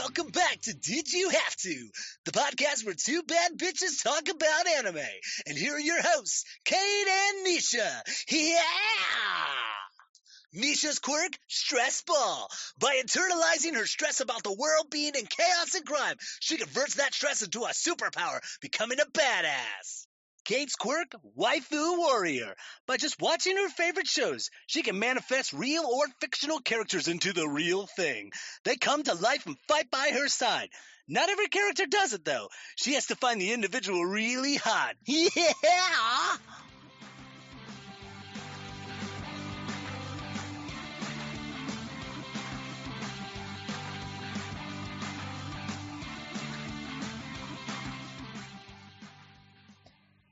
welcome back to Did You Have To, the podcast where two bad bitches talk about anime. And here are your hosts, Kate and Nisha. Yeah! Nisha's quirk, stress ball. By internalizing her stress about the world being in chaos and crime, she converts that stress into a superpower, becoming a badass. Kate's quirk, waifu warrior. By just watching her favorite shows, she can manifest real or fictional characters into the real thing. They come to life and fight by her side. Not every character does it, though. She has to find the individual really hot. Yeah!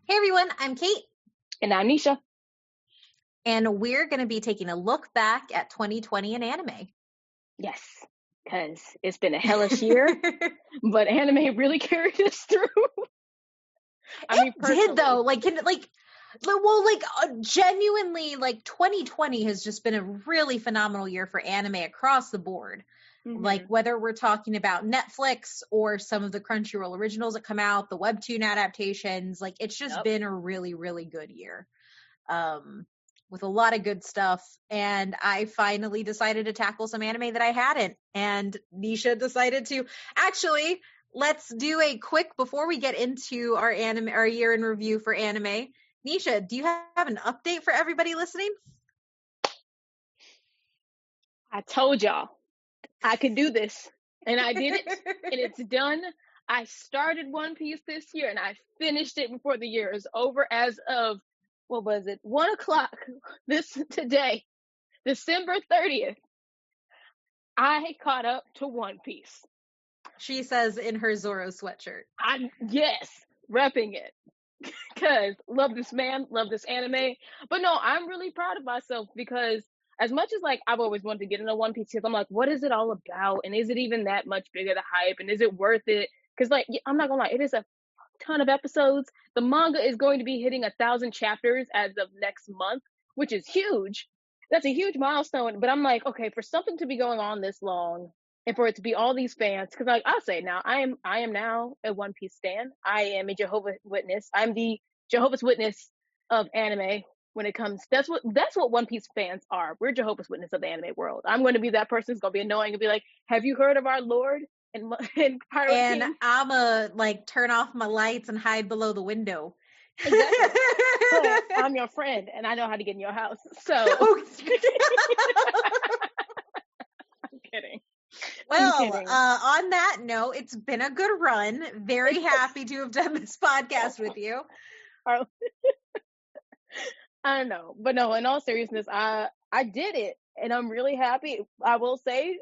Hey everyone, I'm Kate. And I'm Nisha. And we're going to be taking a look back at 2020 in anime. Yes, because it's been a hellish year, but anime really carried us through. It did though, genuinely, 2020 has just been a really phenomenal year for anime across the board. Mm-hmm. Like whether we're talking about Netflix or some of the Crunchyroll originals that come out, the webtoon adaptations, it's just been a really, really good year. With a lot of good stuff. And I finally decided to tackle some anime that I hadn't. And Nisha decided to. Actually, let's do a quick, before we get into our year in review for anime. Nisha, do you have an update for everybody listening? I told y'all I could do this. And I did it. And it's done. I started One Piece this year and I finished it before the year is over as of, 1 o'clock today, December 30th. I caught up to One Piece. She says in her Zoro sweatshirt. Yes, repping it. Because love this man, love this anime. But no, I'm really proud of myself because as much as I've always wanted to get into One Piece, because I'm like, what is it all about? And is it even that much bigger the hype? And is it worth it? Because I'm not gonna lie, it is a ton of episodes. The manga is going to be hitting 1,000 chapters as of next month, which is huge. That's a huge milestone. But I'm like, okay, for something to be going on this long and for it to be all these fans, because I'll say now, I am now a One Piece stan. I am a Jehovah's Witness. I'm the Jehovah's Witness of anime when it comes. That's what One Piece fans are. We're Jehovah's Witness of the anime world. I'm going to be that person who's going to be annoying and be like, have you heard of our Lord? And Pirate and King? I'ma turn off my lights and hide below the window. Exactly. So, I'm your friend and I know how to get in your house. So I'm kidding. Well, on that note, it's been a good run. Very happy to have done this podcast with you. I don't know. But no, in all seriousness, I did it and I'm really happy. I will say,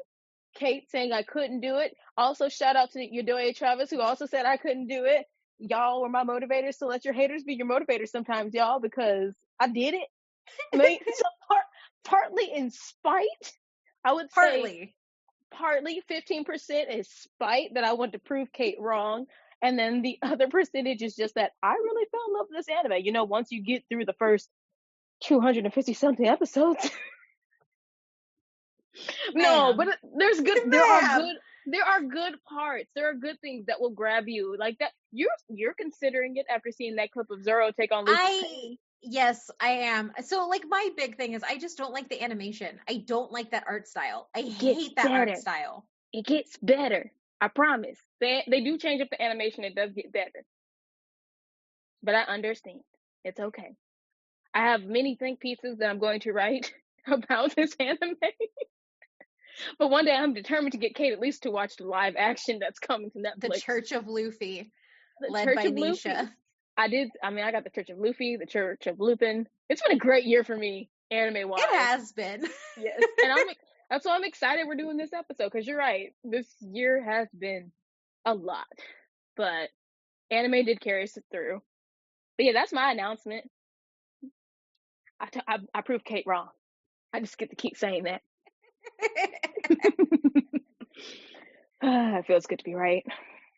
Kate saying I couldn't do it. Also, shout out to Yodoye Travis, who also said I couldn't do it. Y'all were my motivators, so let your haters be your motivators sometimes, y'all, because I did it. So partly in spite, I would say partly 15% is spite that I want to prove Kate wrong. And then the other percentage is just that I really fell in love with this anime. Once you get through the first 250 something episodes. No, but there's good. There are good parts. There are good things that will grab you like that. You're considering it after seeing that clip of Zoro take on Luffy. Yes, I am. So my big thing is I just don't like the animation. I don't like that art style. I hate that art style. It gets better. I promise. They do change up the animation. It does get better. But I understand. It's okay. I have many think pieces that I'm going to write about this anime. But one day I'm determined to get Kate at least to watch the live action that's coming to Netflix. The Church of Luffy, led by Nisha. I got the Church of Luffy, the Church of Lupin. It's been a great year for me, anime-wise. It has been. Yes, and that's why I'm excited we're doing this episode, because you're right. This year has been a lot. But anime did carry us through. But yeah, that's my announcement. I proved Kate wrong. I just get to keep saying that. It feels good to be right.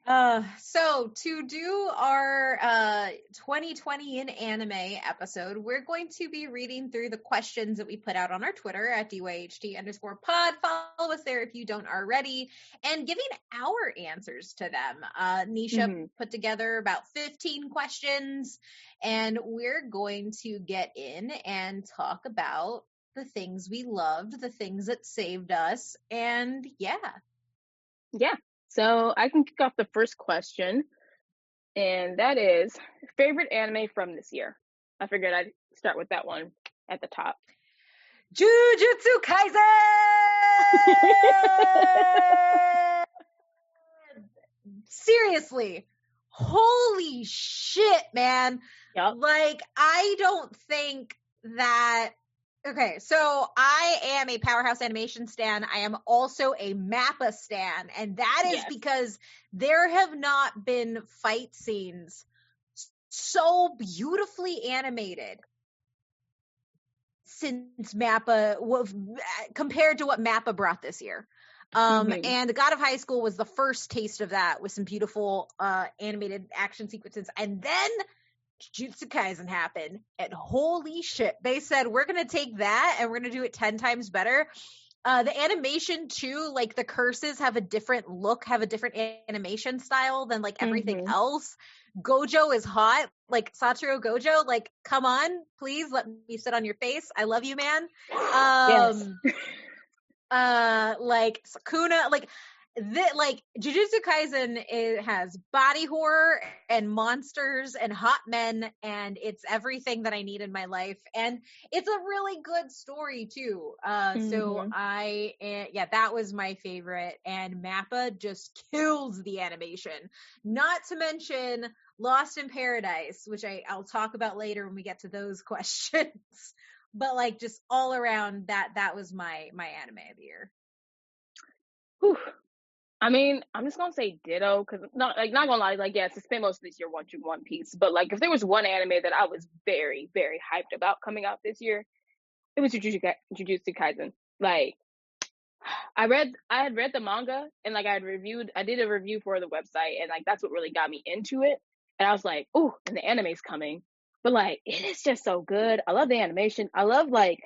So to do our 2020 in anime episode, we're going to be reading through the questions that we put out on our Twitter at DYHT_pod. Follow us there if you don't already, and giving our answers to them. Nisha put together about 15 questions, and we're going to get in and talk about the things we loved, the things that saved us, and yeah. So I can kick off the first question, and that is favorite anime from this year. I figured I'd start with that one at the top. Jujutsu Kaisen! Seriously. Holy shit, man. Yep. Like, I don't think that... Okay, so I am a Powerhouse Animation stan. I am also a Mappa stan, and that is because there have not been fight scenes so beautifully animated since Mappa, compared to what Mappa brought this year. And The God of High School was the first taste of that, with some beautiful animated action sequences, and then Jujutsu Kaisen happened, and holy shit, they said, we're gonna take that and we're gonna do it 10 times better. The animation too, like the curses have a different look, have a different animation style than like everything else. Gojo is hot, like Satoru Gojo, like come on, please let me sit on your face. I love you, man. Like Sakuna, like Jujutsu Kaisen, it has body horror and monsters and hot men, and it's everything that I need in my life, and it's a really good story too. So that was my favorite, and Mappa just kills the animation. Not to mention Lost in Paradise, which I'll talk about later when we get to those questions. But like just all around, that was my anime of the year. Whew. I mean, I'm just gonna say ditto, because not gonna lie, like yes, I spent most of this year watching One Piece, but like if there was one anime that I was very, very hyped about coming out this year, it was Jujutsu Kaisen. Like I had read the manga, and like I did a review for the website, and like that's what really got me into it. And I was like, oh, and the anime's coming. But like it is just so good. I love the animation. I love like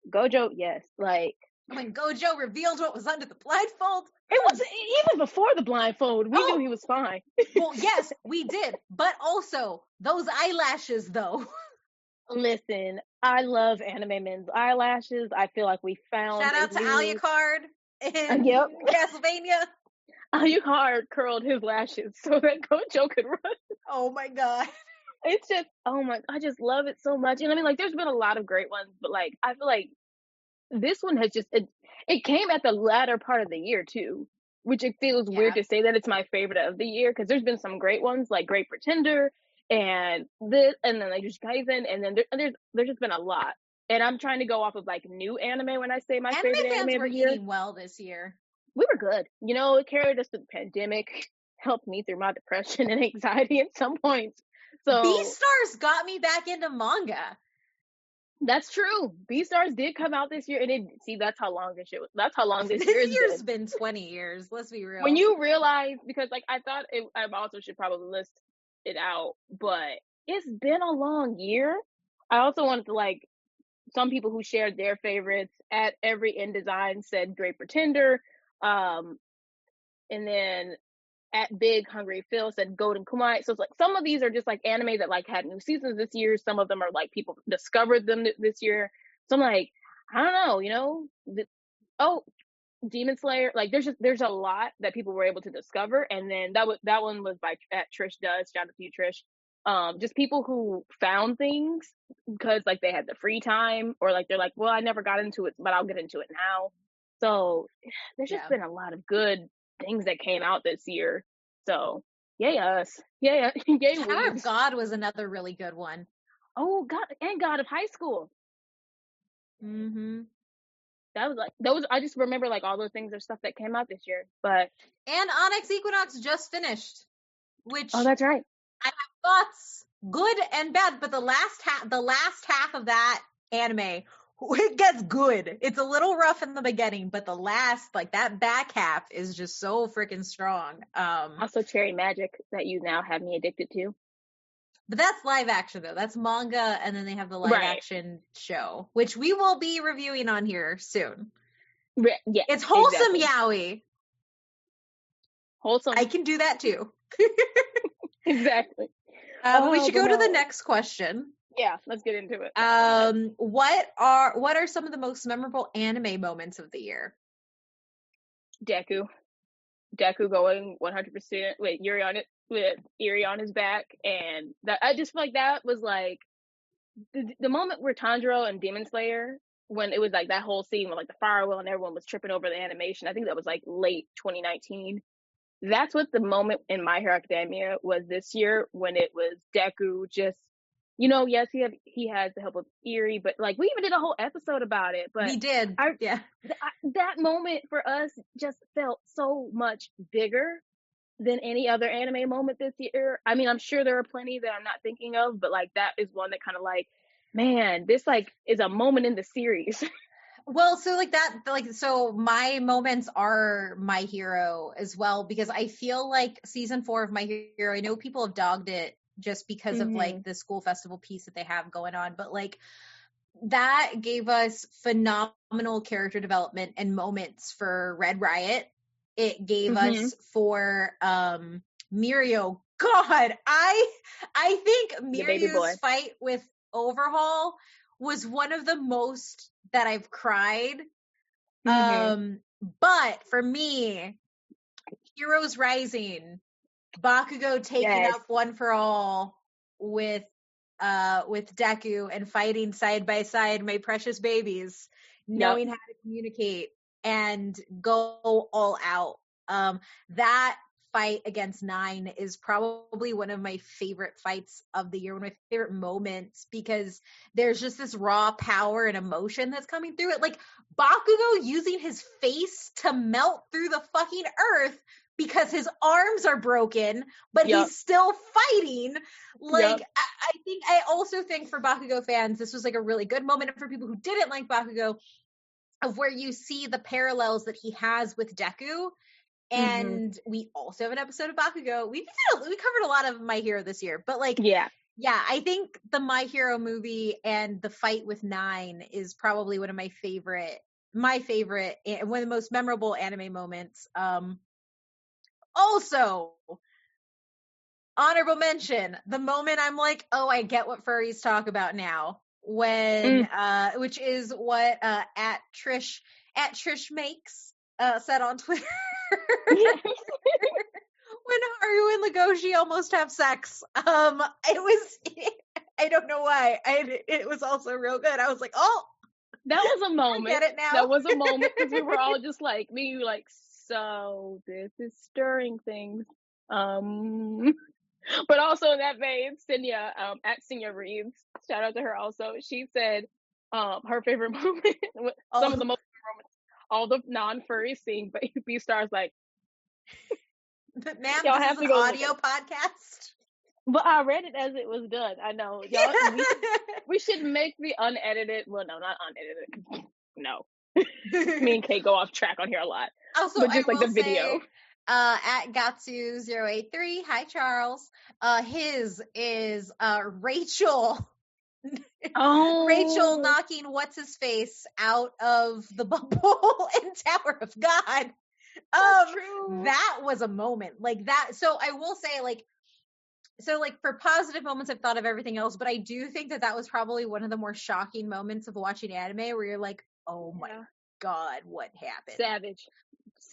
Gojo, yes. Like when Gojo revealed what was under the blindfold. It was even before the blindfold. We knew he was fine. Well, yes, we did. But also, those eyelashes, though. Listen, I love anime men's eyelashes. I feel like we found... Shout out to Alucard in Castlevania. Alucard curled his lashes so that Gojo could run. Oh my god. It's just, I just love it so much. And I mean, like, there's been a lot of great ones, but like, I feel like this one has just... It came at the latter part of the year too, which it feels weird to say that it's my favorite of the year, because there's been some great ones like Great Pretender and this, and then like Jujutsu Kaisen, and then there's just been a lot. And I'm trying to go off of like new anime when I say my favorite anime of the year. Eating well this year. We were good. You know, it carried us through the pandemic, helped me through my depression and anxiety at some points. So Beastars got me back into manga. That's true. Beastars did come out this year, and that's how long this year's been 20 years. Let's be real. When you realize, because like I thought I also should probably list it out, but it's been a long year. I also wanted to like some people who shared their favorites at every InDesign said Great Pretender, and then at Big Hungry Phil said Golden Kumai. So it's like some of these are just like anime that like had new seasons this year. Some of them are like people discovered them this year. So I'm like, I don't know, you know, Demon Slayer. Like there's a lot that people were able to discover, and then that one was by at Trish Does. Shout out to you, Trish. Just people who found things because like they had the free time, or like they're like, well, I never got into it, but I'll get into it now. So there's just been a lot of good things that came out this year. So yay us. Yay Tower of God was another really good one. Oh God, and God of High School. Those I just remember like all those things are stuff that came out this year. But and Onyx Equinox just finished, which that's right. I have thoughts, good and bad, but the last half of that anime, it gets good. It's a little rough in the beginning, but the last, like that back half is just so freaking strong. Also Cherry Magic that you now have me addicted to. But that's live action though. That's manga, and then they have the live action show, which we will be reviewing on here soon. Yeah, It's wholesome exactly. yaoi. Wholesome. I can do that too. Exactly. But we should go to the no. next question. Yeah, let's get into it. What are some of the most memorable anime moments of the year? Deku going 100% with Yuri on his back, and that I just feel like that was like the moment where Tanjiro and Demon Slayer, when it was like that whole scene with like the firewall and everyone was tripping over the animation. I think that was like late 2019. That's what the moment in My Hero Academia was this year, when it was Deku just, yes, he has the help of Eerie, but like we even did a whole episode about it. But We did, yeah. That moment for us just felt so much bigger than any other anime moment this year. I mean, I'm sure there are plenty that I'm not thinking of, but like that is one that kind of like, man, this like is a moment in the series. Well, so like that, like, so my moments are My Hero as well, because I feel like season 4 of My Hero, I know people have dogged it just because of like the school festival piece that they have going on, but like that gave us phenomenal character development and moments for Red Riot. It gave us for Mirio. God, I think Mirio's fight with Overhaul was one of the most that I've cried. But for me, Heroes Rising, Bakugo taking up One for All with Deku and fighting side by side, my precious babies, knowing how to communicate and go all out. That fight against Nine is probably one of my favorite fights of the year, one of my favorite moments, because there's just this raw power and emotion that's coming through it. Like Bakugo using his face to melt through the fucking earth because his arms are broken, but he's still fighting. Like, I also think for Bakugo fans, this was like a really good moment. And for people who didn't like Bakugo, of where you see the parallels that he has with Deku. And we also have an episode of Bakugo. We covered a lot of My Hero this year, but like, yeah, I think the My Hero movie and the fight with Nine is probably one of my favorite, one of the most memorable anime moments. Also, honorable mention, the moment I'm like, oh, I get what furries talk about now. When which is what at Trish makes said on Twitter. When Haru and Legoshi almost have sex. It was I don't know why. It was also real good. I was like, oh, that was a moment. I get it now. That was a moment, because we were all just like, me, like, so this is stirring things. But also in that vein, Senya, at Senya Reeves, shout out to her also. She said her favorite moment, some of the most moments, all the non-furries seeing B-Stars like, ma'am, y'all this have is an audio podcast. But I read it as it was done. I know. Y'all, we should make the unedited, well, no, not unedited. No. Me and Kate go off track on here a lot. Also, but just like the video. At Gatsu083, hi Charles. His is Rachel. Rachel knocking what's his face out of the bubble in Tower of God. That was a moment like that. So I will say, like, for positive moments, I've thought of everything else, but I do think that was probably one of the more shocking moments of watching anime, where you're like, oh my God, what happened? Savage,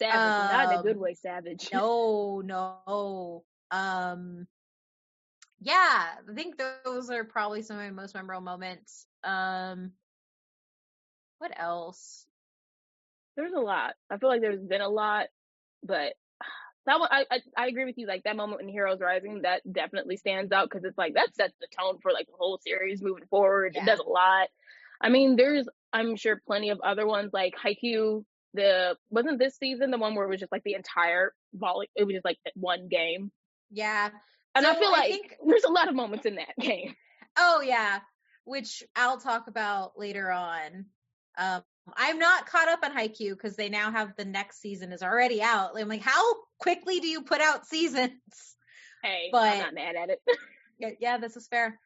not in a good way. Savage. No. Yeah, I think those are probably some of my most memorable moments. What else? There's a lot. I feel like there's been a lot, but that one, I agree with you. Like that moment in Heroes Rising, that definitely stands out, because it's like that sets the tone for like the whole series moving forward. It does a lot. I mean, there's, I'm sure, plenty of other ones like Haikyuu. Wasn't this season the one where it was just like the entire volley? It was just like one game. Yeah. And so I feel like there's a lot of moments in that game. Oh yeah, which I'll talk about later on. I'm not caught up on Haikyuu because they now have the next season is already out. I'm like, how quickly do you put out seasons? Hey, but I'm not mad at it. yeah, this is fair.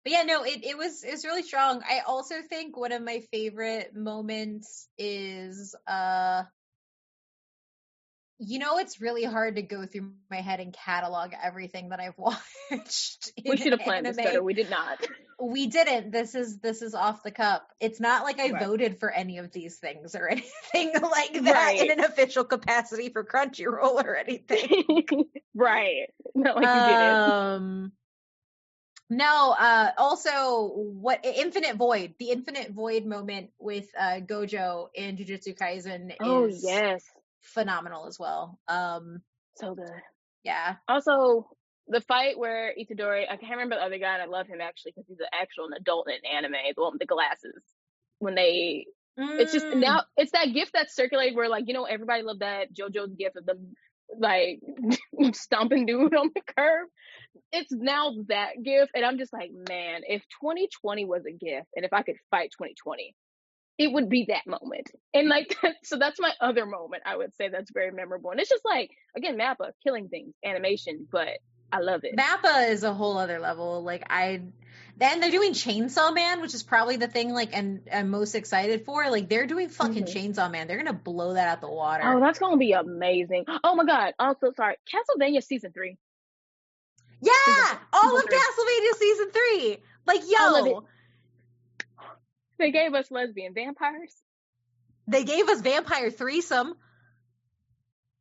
But yeah, no, it's really strong. I also think one of my favorite moments is it's really hard to go through my head and catalog everything that I've watched We in should have planned this better. anime. We did not. We didn't. This is off the cup. It's not like I Right. voted for any of these things or anything like that Right. in an official capacity for Crunchyroll or anything. Right. Not like you didn't. No, also the Infinite Void moment with Gojo in Jujutsu Kaisen is yes, phenomenal as well. so good. Yeah. Also, the fight where Itadori, I can't remember the other guy, and I love him actually because he's an actual adult in anime, the one with the glasses. When they, it's just now, it's that gift that's circulated where everybody loved that JoJo's gift of them stomping dude on the curb. It's now that gift, and I'm just like, man, if 2020 was a gift, and if I could fight 2020, it would be that moment. And so that's my other moment, I would say, that's very memorable. And it's just again, Mappa killing things, animation, but I love it. Mappa is a whole other level. Then they're doing Chainsaw Man, which is probably the thing I'm most excited for. They're doing fucking Chainsaw Man. They're gonna blow that out the water. Oh, that's gonna be amazing. Oh my god. Also, sorry, Castlevania season 3. Yeah, all of Castlevania season 3. They gave us lesbian vampires. They gave us vampire threesome.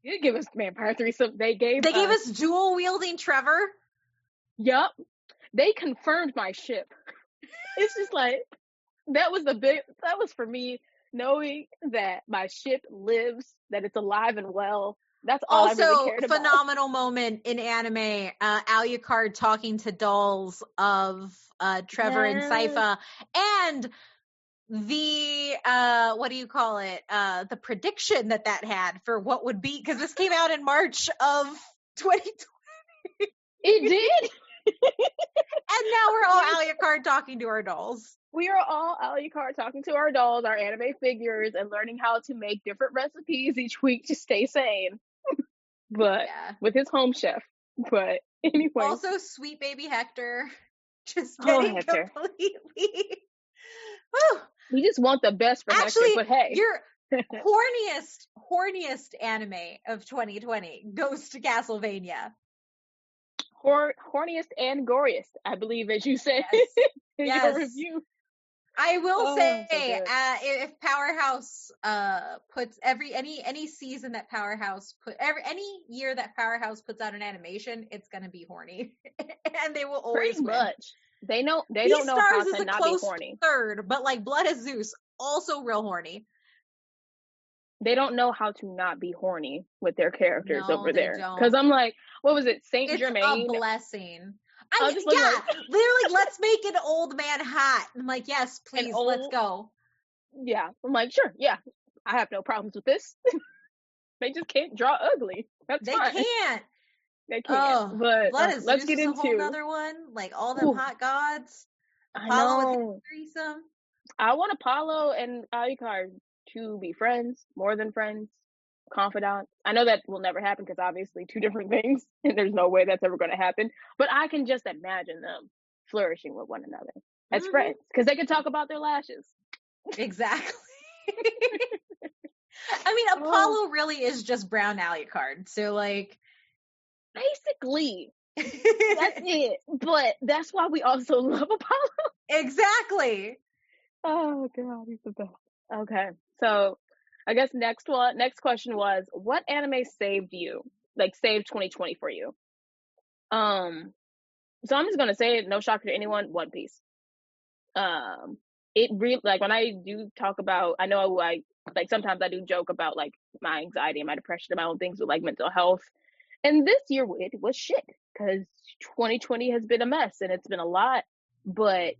They did give us vampire threesome. They gave us dual wielding Trevor. Yup. They confirmed my ship. It's just that was for me, knowing that my ship lives, that it's alive and well. That's all I really cared about. Also, phenomenal moment in anime, Alucard talking to dolls of Trevor and Sypha, and the what do you call it? The prediction that had for what would be, because this came out in March of 2020. It did. And now we're all Alucard talking to our dolls. We are all Alucard talking to our dolls, our anime figures, and learning how to make different recipes each week to stay sane. But with his home chef. But anyway. Also, sweet baby Hector. Just getting completely. Woo. We just want the best for Hector, but hey. Your horniest anime of 2020 goes to Castlevania. Horniest and goriest, I believe, as you said in your review. I will say, if Powerhouse puts any season that Powerhouse any year that Powerhouse puts out an animation, it's gonna be horny, and they will always pretty win. much. They don't know how to not be horny. Third, but Blood of Zeus, also real horny. They don't know how to not be horny with their characters over there. Because I'm like, what was it, Saint Germain? It's a blessing. Literally, let's make an old man hot. I'm like, yes, please, let's go. Yeah, I'm like, sure, yeah, I have no problems with this. They just can't draw ugly. That's fine. They can't. Oh, but let's get into a whole other one. All them hot gods. Apollo with his threesome. I want Apollo and Alucard to be friends, more than friends, confidants. I know that will never happen because obviously two different things, and there's no way that's ever going to happen. But I can just imagine them flourishing with one another as friends because they can talk about their lashes. Exactly. I mean, Apollo really is just brown Alucard. So, basically, that's it. But that's why we also love Apollo. Exactly. Oh, God, he's the best. Okay, so I guess next question was, what anime saved you? Saved 2020 for you? So I'm just gonna say it, no shocker to anyone, One Piece. It really, when I do talk about, I know sometimes I do joke about my anxiety and my depression and my own things with mental health. And this year it was shit because 2020 has been a mess and it's been a lot. But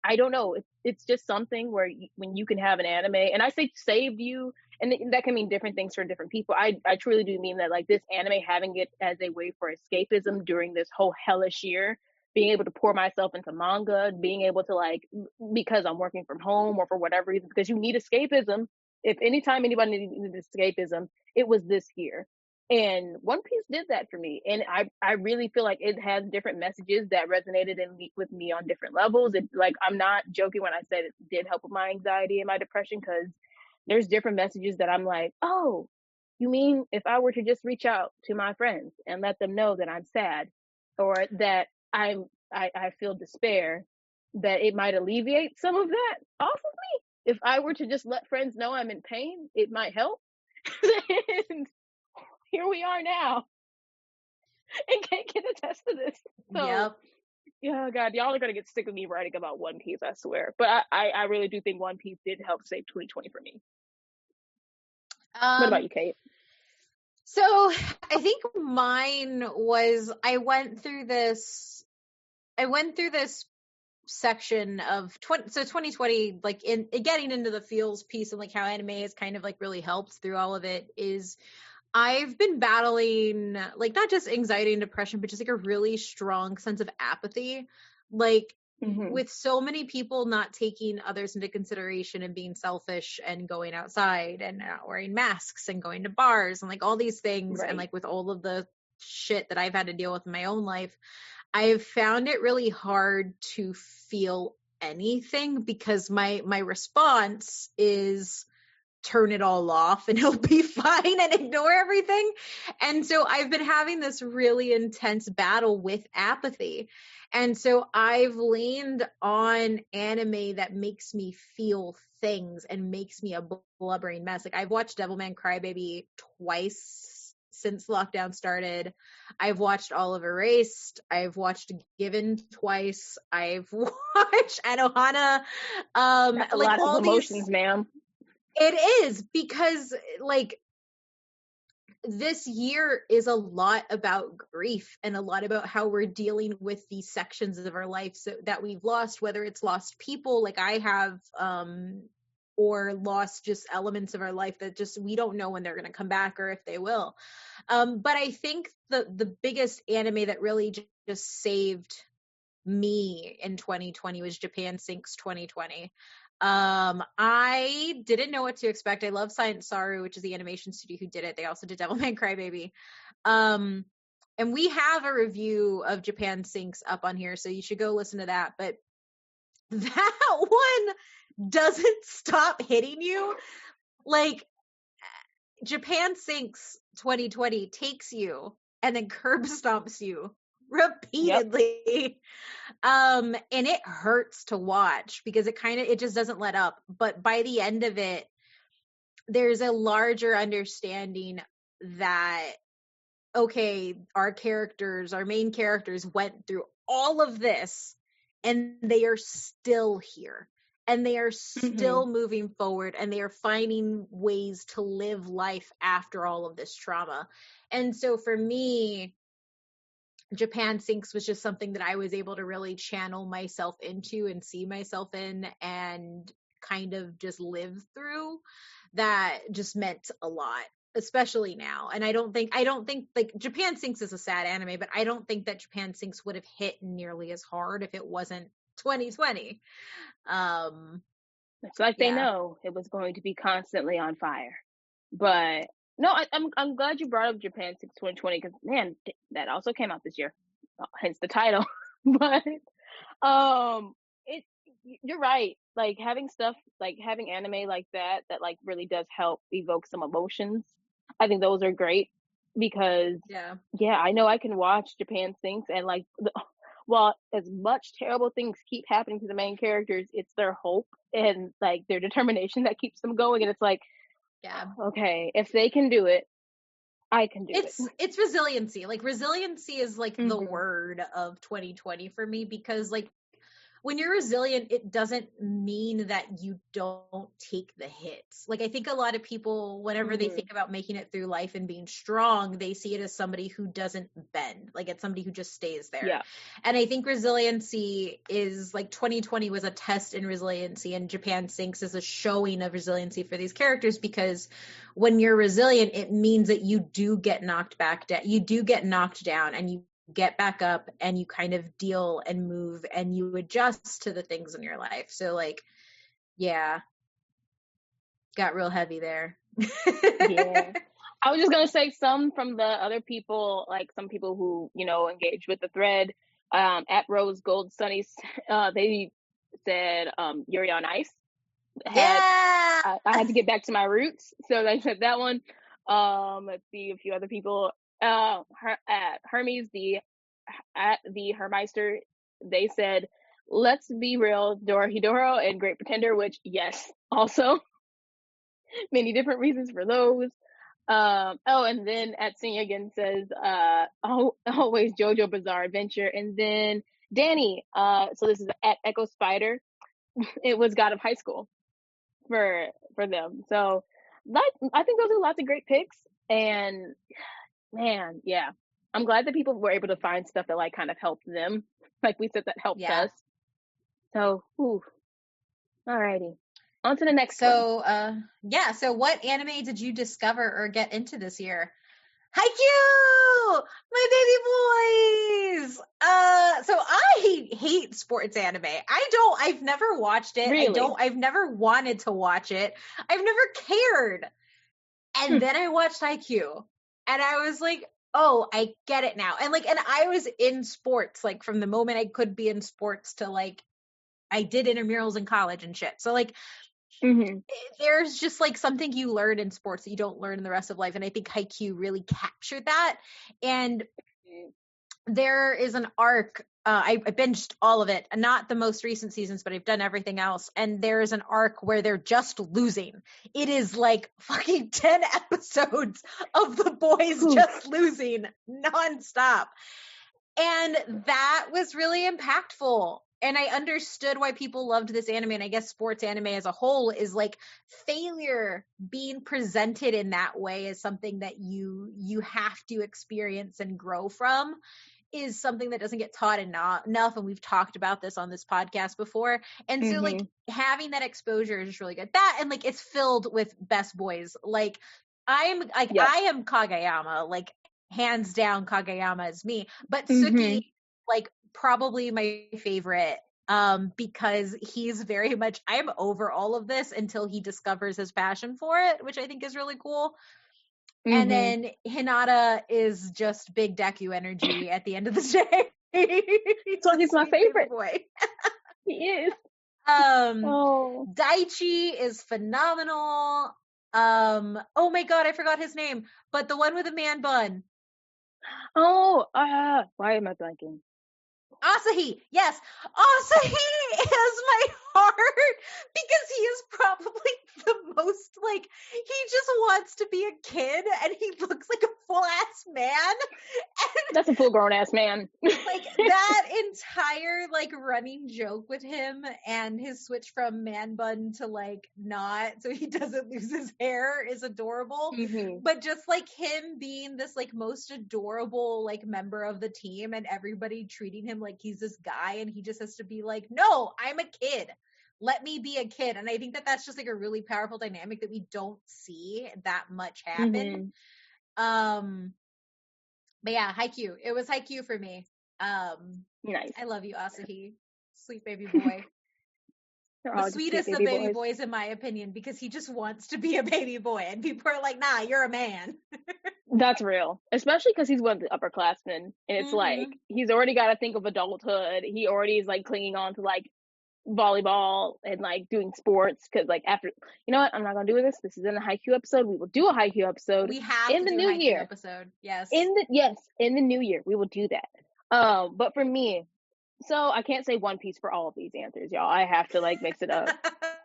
I don't know. It's just something where when you can have an anime, and I say saved you, and that can mean different things for different people. I truly do mean that this anime, having it as a way for escapism during this whole hellish year, being able to pour myself into manga, being able to because I'm working from home or for whatever reason, because you need escapism. If anytime anybody needed escapism, it was this year. And One Piece did that for me. And I really feel like it has different messages that resonated with me on different levels. It, like, I'm not joking when I said it did help with my anxiety and my depression, because there's different messages that I'm like, oh, you mean if I were to just reach out to my friends and let them know that I'm sad, or that I feel despair, that it might alleviate some of that off of me. If I were to just let friends know I'm in pain, it might help. And here we are now, and Kate can attest to this. So, Yep. yeah, God, y'all are gonna get sick of me writing about One Piece, I swear. But I really do think One Piece did help save 2020 for me. What about you, Kate? So I think mine was, I went through this section of 2020, like in getting into the feels piece and like how anime has kind of like really helped through all of it, is I've been battling like not just anxiety and depression, but just like a really strong sense of apathy. Like with so many people not taking others into consideration and being selfish and going outside and not wearing masks and going to bars and like all these things. Right. And like with all of the shit that I've had to deal with in my own life, I've found it really hard to feel anything, because my response is turn it all off and it'll be fine and ignore everything. And so I've been having this really intense battle with apathy. And so I've leaned on anime that makes me feel things and makes me a blubbering mess. Like I've watched Devilman Crybaby twice since lockdown started. I've watched all of Erased. I've watched Given twice. I've watched Anohana. That's a like lot all of emotions, ma'am. It is, because like this year is a lot about grief and a lot about how we're dealing with these sections of our life that we've lost, whether it's lost people like I have, or lost just elements of our life that just we don't know when they're going to come back or if they will. But I think the biggest anime that really just saved me in 2020 was Japan Sinks 2020. I didn't know what to expect. I love Science Saru, which is the animation studio who did it. They also did Devilman Crybaby. And we have a review of Japan Sinks up on here, so you should go listen to that. But that one doesn't stop hitting you. Like Japan Sinks 2020 takes you and then curb stomps you repeatedly. Yep. And it hurts to watch because it just doesn't let up. But by the end of it, there's a larger understanding that, okay, our main characters went through all of this and they are still here and they are still moving forward and they are finding ways to live life after all of this trauma. And so for me, Japan Sinks was just something that I was able to really channel myself into and see myself in and kind of just live through. That just meant a lot, especially now. And I don't think like Japan Sinks is a sad anime, but I don't think that Japan Sinks would have hit nearly as hard if it wasn't 2020. It's like they know it was going to be constantly on fire. But no, I'm glad you brought up Japan Sinks 2020, because man, that also came out this year, hence the title. But you're right. Like having anime like that like really does help evoke some emotions. I think those are great because I know I can watch Japan Sinks and like while as much terrible things keep happening to the main characters, it's their hope and like their determination that keeps them going. And it's like, okay, if they can do it, I can do it. It's resiliency. Like resiliency is like the word of 2020 for me, because like when you're resilient, it doesn't mean that you don't take the hits. Like I think a lot of people, whenever they think about making it through life and being strong, they see it as somebody who doesn't bend. Like it's somebody who just stays there. Yeah. And I think resiliency is like 2020 was a test in resiliency, and Japan Sinks is a showing of resiliency for these characters, because when you're resilient, it means that you do get knocked back down. You do get knocked down and you get back up and you kind of deal and move and you adjust to the things in your life. So like, got real heavy there. I was just gonna say some from the other people, like some people who engaged with the thread. At Rose Gold Sunny, they said Yuri on Ice. Yeah. I had to get back to my roots, so they said that one. Let's see a few other people. Hermes, at the Hermeister, they said, "Let's be real, Dorohedoro and Great Pretender," which yes, also many different reasons for those. And then at Sing again says, always JoJo Bizarre Adventure, and then Danny. So this is at Echo Spider. It was God of High School for them. So I think those are lots of great picks, and man, yeah, I'm glad that people were able to find stuff that like kind of helped them, like we said, that helped us. So, alrighty, on to the next one. So what anime did you discover or get into this year? Haikyuu, my baby boys. So I hate sports anime. I've never watched it. Really? I've never wanted to watch it. I've never cared. And then I watched Haikyuu, and I was like, oh, I get it now. And I was in sports, like from the moment I could be in sports to like, I did intramurals in college and shit. So like, there's just like something you learn in sports that you don't learn in the rest of life. And I think Haikyuu really captured that. And there is an arc. I binged all of it, not the most recent seasons, but I've done everything else. And there is an arc where they're just losing. It is like fucking 10 episodes of the boys just losing nonstop. And that was really impactful. And I understood why people loved this anime. And I guess sports anime as a whole is like failure being presented in that way is something that you have to experience and grow from, is something that doesn't get taught enough. And we've talked about this on this podcast before. And so like having that exposure is just really good. That, and like it's filled with best boys. Like I am Kageyama, like hands down Kageyama is me. But Suki, like probably my favorite, because he's very much, I'm over all of this until he discovers his passion for it, which I think is really cool. And then Hinata is just big Deku energy at the end of the day. So he's my favorite boy. He is. Daichi is phenomenal. Oh my god, I forgot his name, but the one with a man bun. Why am I blanking? Asahi, yes, Asahi is my heart, because he is probably the most, like, he just wants to be a kid, and he looks like a full-ass man. And that's a full-grown-ass man. Like, that entire, like, running joke with him, and his switch from man bun to, like, not, so he doesn't lose his hair, is adorable. But just, like, him being this, like, most adorable, like, member of the team, and everybody treating him like he's this guy, and he just has to be like, no, I'm a kid. Let me be a kid. And I think that that's just like a really powerful dynamic that we don't see that much happen. But yeah, Haikyuu. It was Haikyuu for me. Nice. I love you, Asahi. Sweet baby boy. The sweetest of baby boys, in my opinion, because he just wants to be a baby boy, and people are like, nah, you're a man. That's real. Especially because he's one of the upperclassmen, and it's like, he's already got to think of adulthood. He already is like clinging on to like volleyball and like doing sports, because like after, you know what, I'm not gonna do this. This is in the Haikyuu episode. We will do a Haikyuu episode. We have in to the do new Haikyuu year episode. Yes. In the new year we will do that. But for me, so I can't say One Piece for all of these answers, y'all. I have to like mix it up,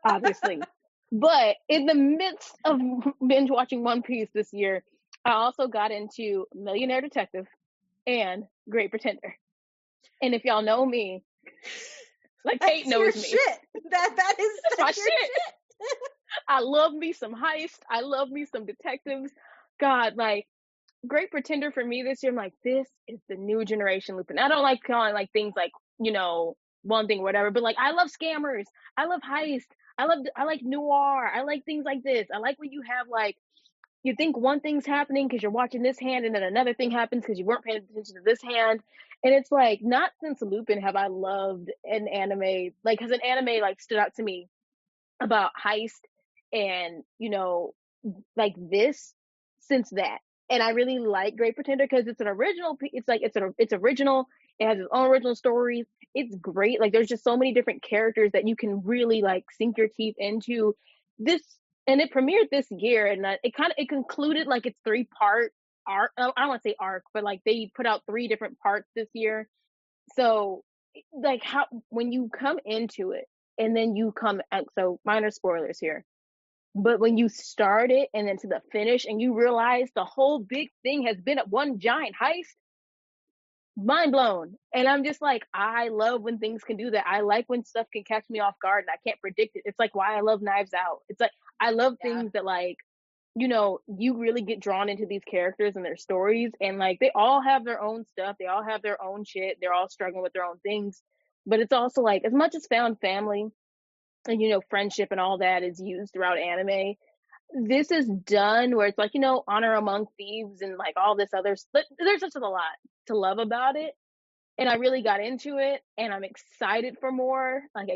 obviously. But in the midst of binge watching One Piece this year, I also got into Millionaire Detective and Great Pretender. And if y'all know me, like Kate knows me. Shit. That is my shit. I love me some heist. I love me some detectives. God, like Great Pretender for me this year, I'm like, this is the new generation Lupin. I don't like calling like things like, you know, one thing or whatever, but like I love scammers. I love heist. I like noir. I like things like this. I like when you have like, you think one thing's happening because you're watching this hand, and then another thing happens because you weren't paying attention to this hand. And it's like, not since Lupin have I loved an anime, like, has an anime like stood out to me about heist and, you know, like this since that. And I really like Great Pretender because it's an original. It's like it's original. It has its own original stories. It's great. Like there's just so many different characters that you can really like sink your teeth into. This and it premiered this year, and it concluded like its 3-part arc. I don't want to say arc, but like they put out 3 different parts this year. So like how when you come into it and then you come out, so minor spoilers here. But when you start it and then to the finish and you realize the whole big thing has been one giant heist, mind blown. And I'm just like, I love when things can do that. I like when stuff can catch me off guard and I can't predict it. It's like why I love Knives Out. It's like I love things that like, you know, you really get drawn into these characters and their stories, and like they all have their own stuff. They all have their own shit. They're all struggling with their own things. But it's also like as much as found family and, you know, friendship and all that is used throughout anime, this is done where it's like, you know, honor among thieves and like all this other stuff. There's just a lot to love about it. And I really got into it and I'm excited for more. Like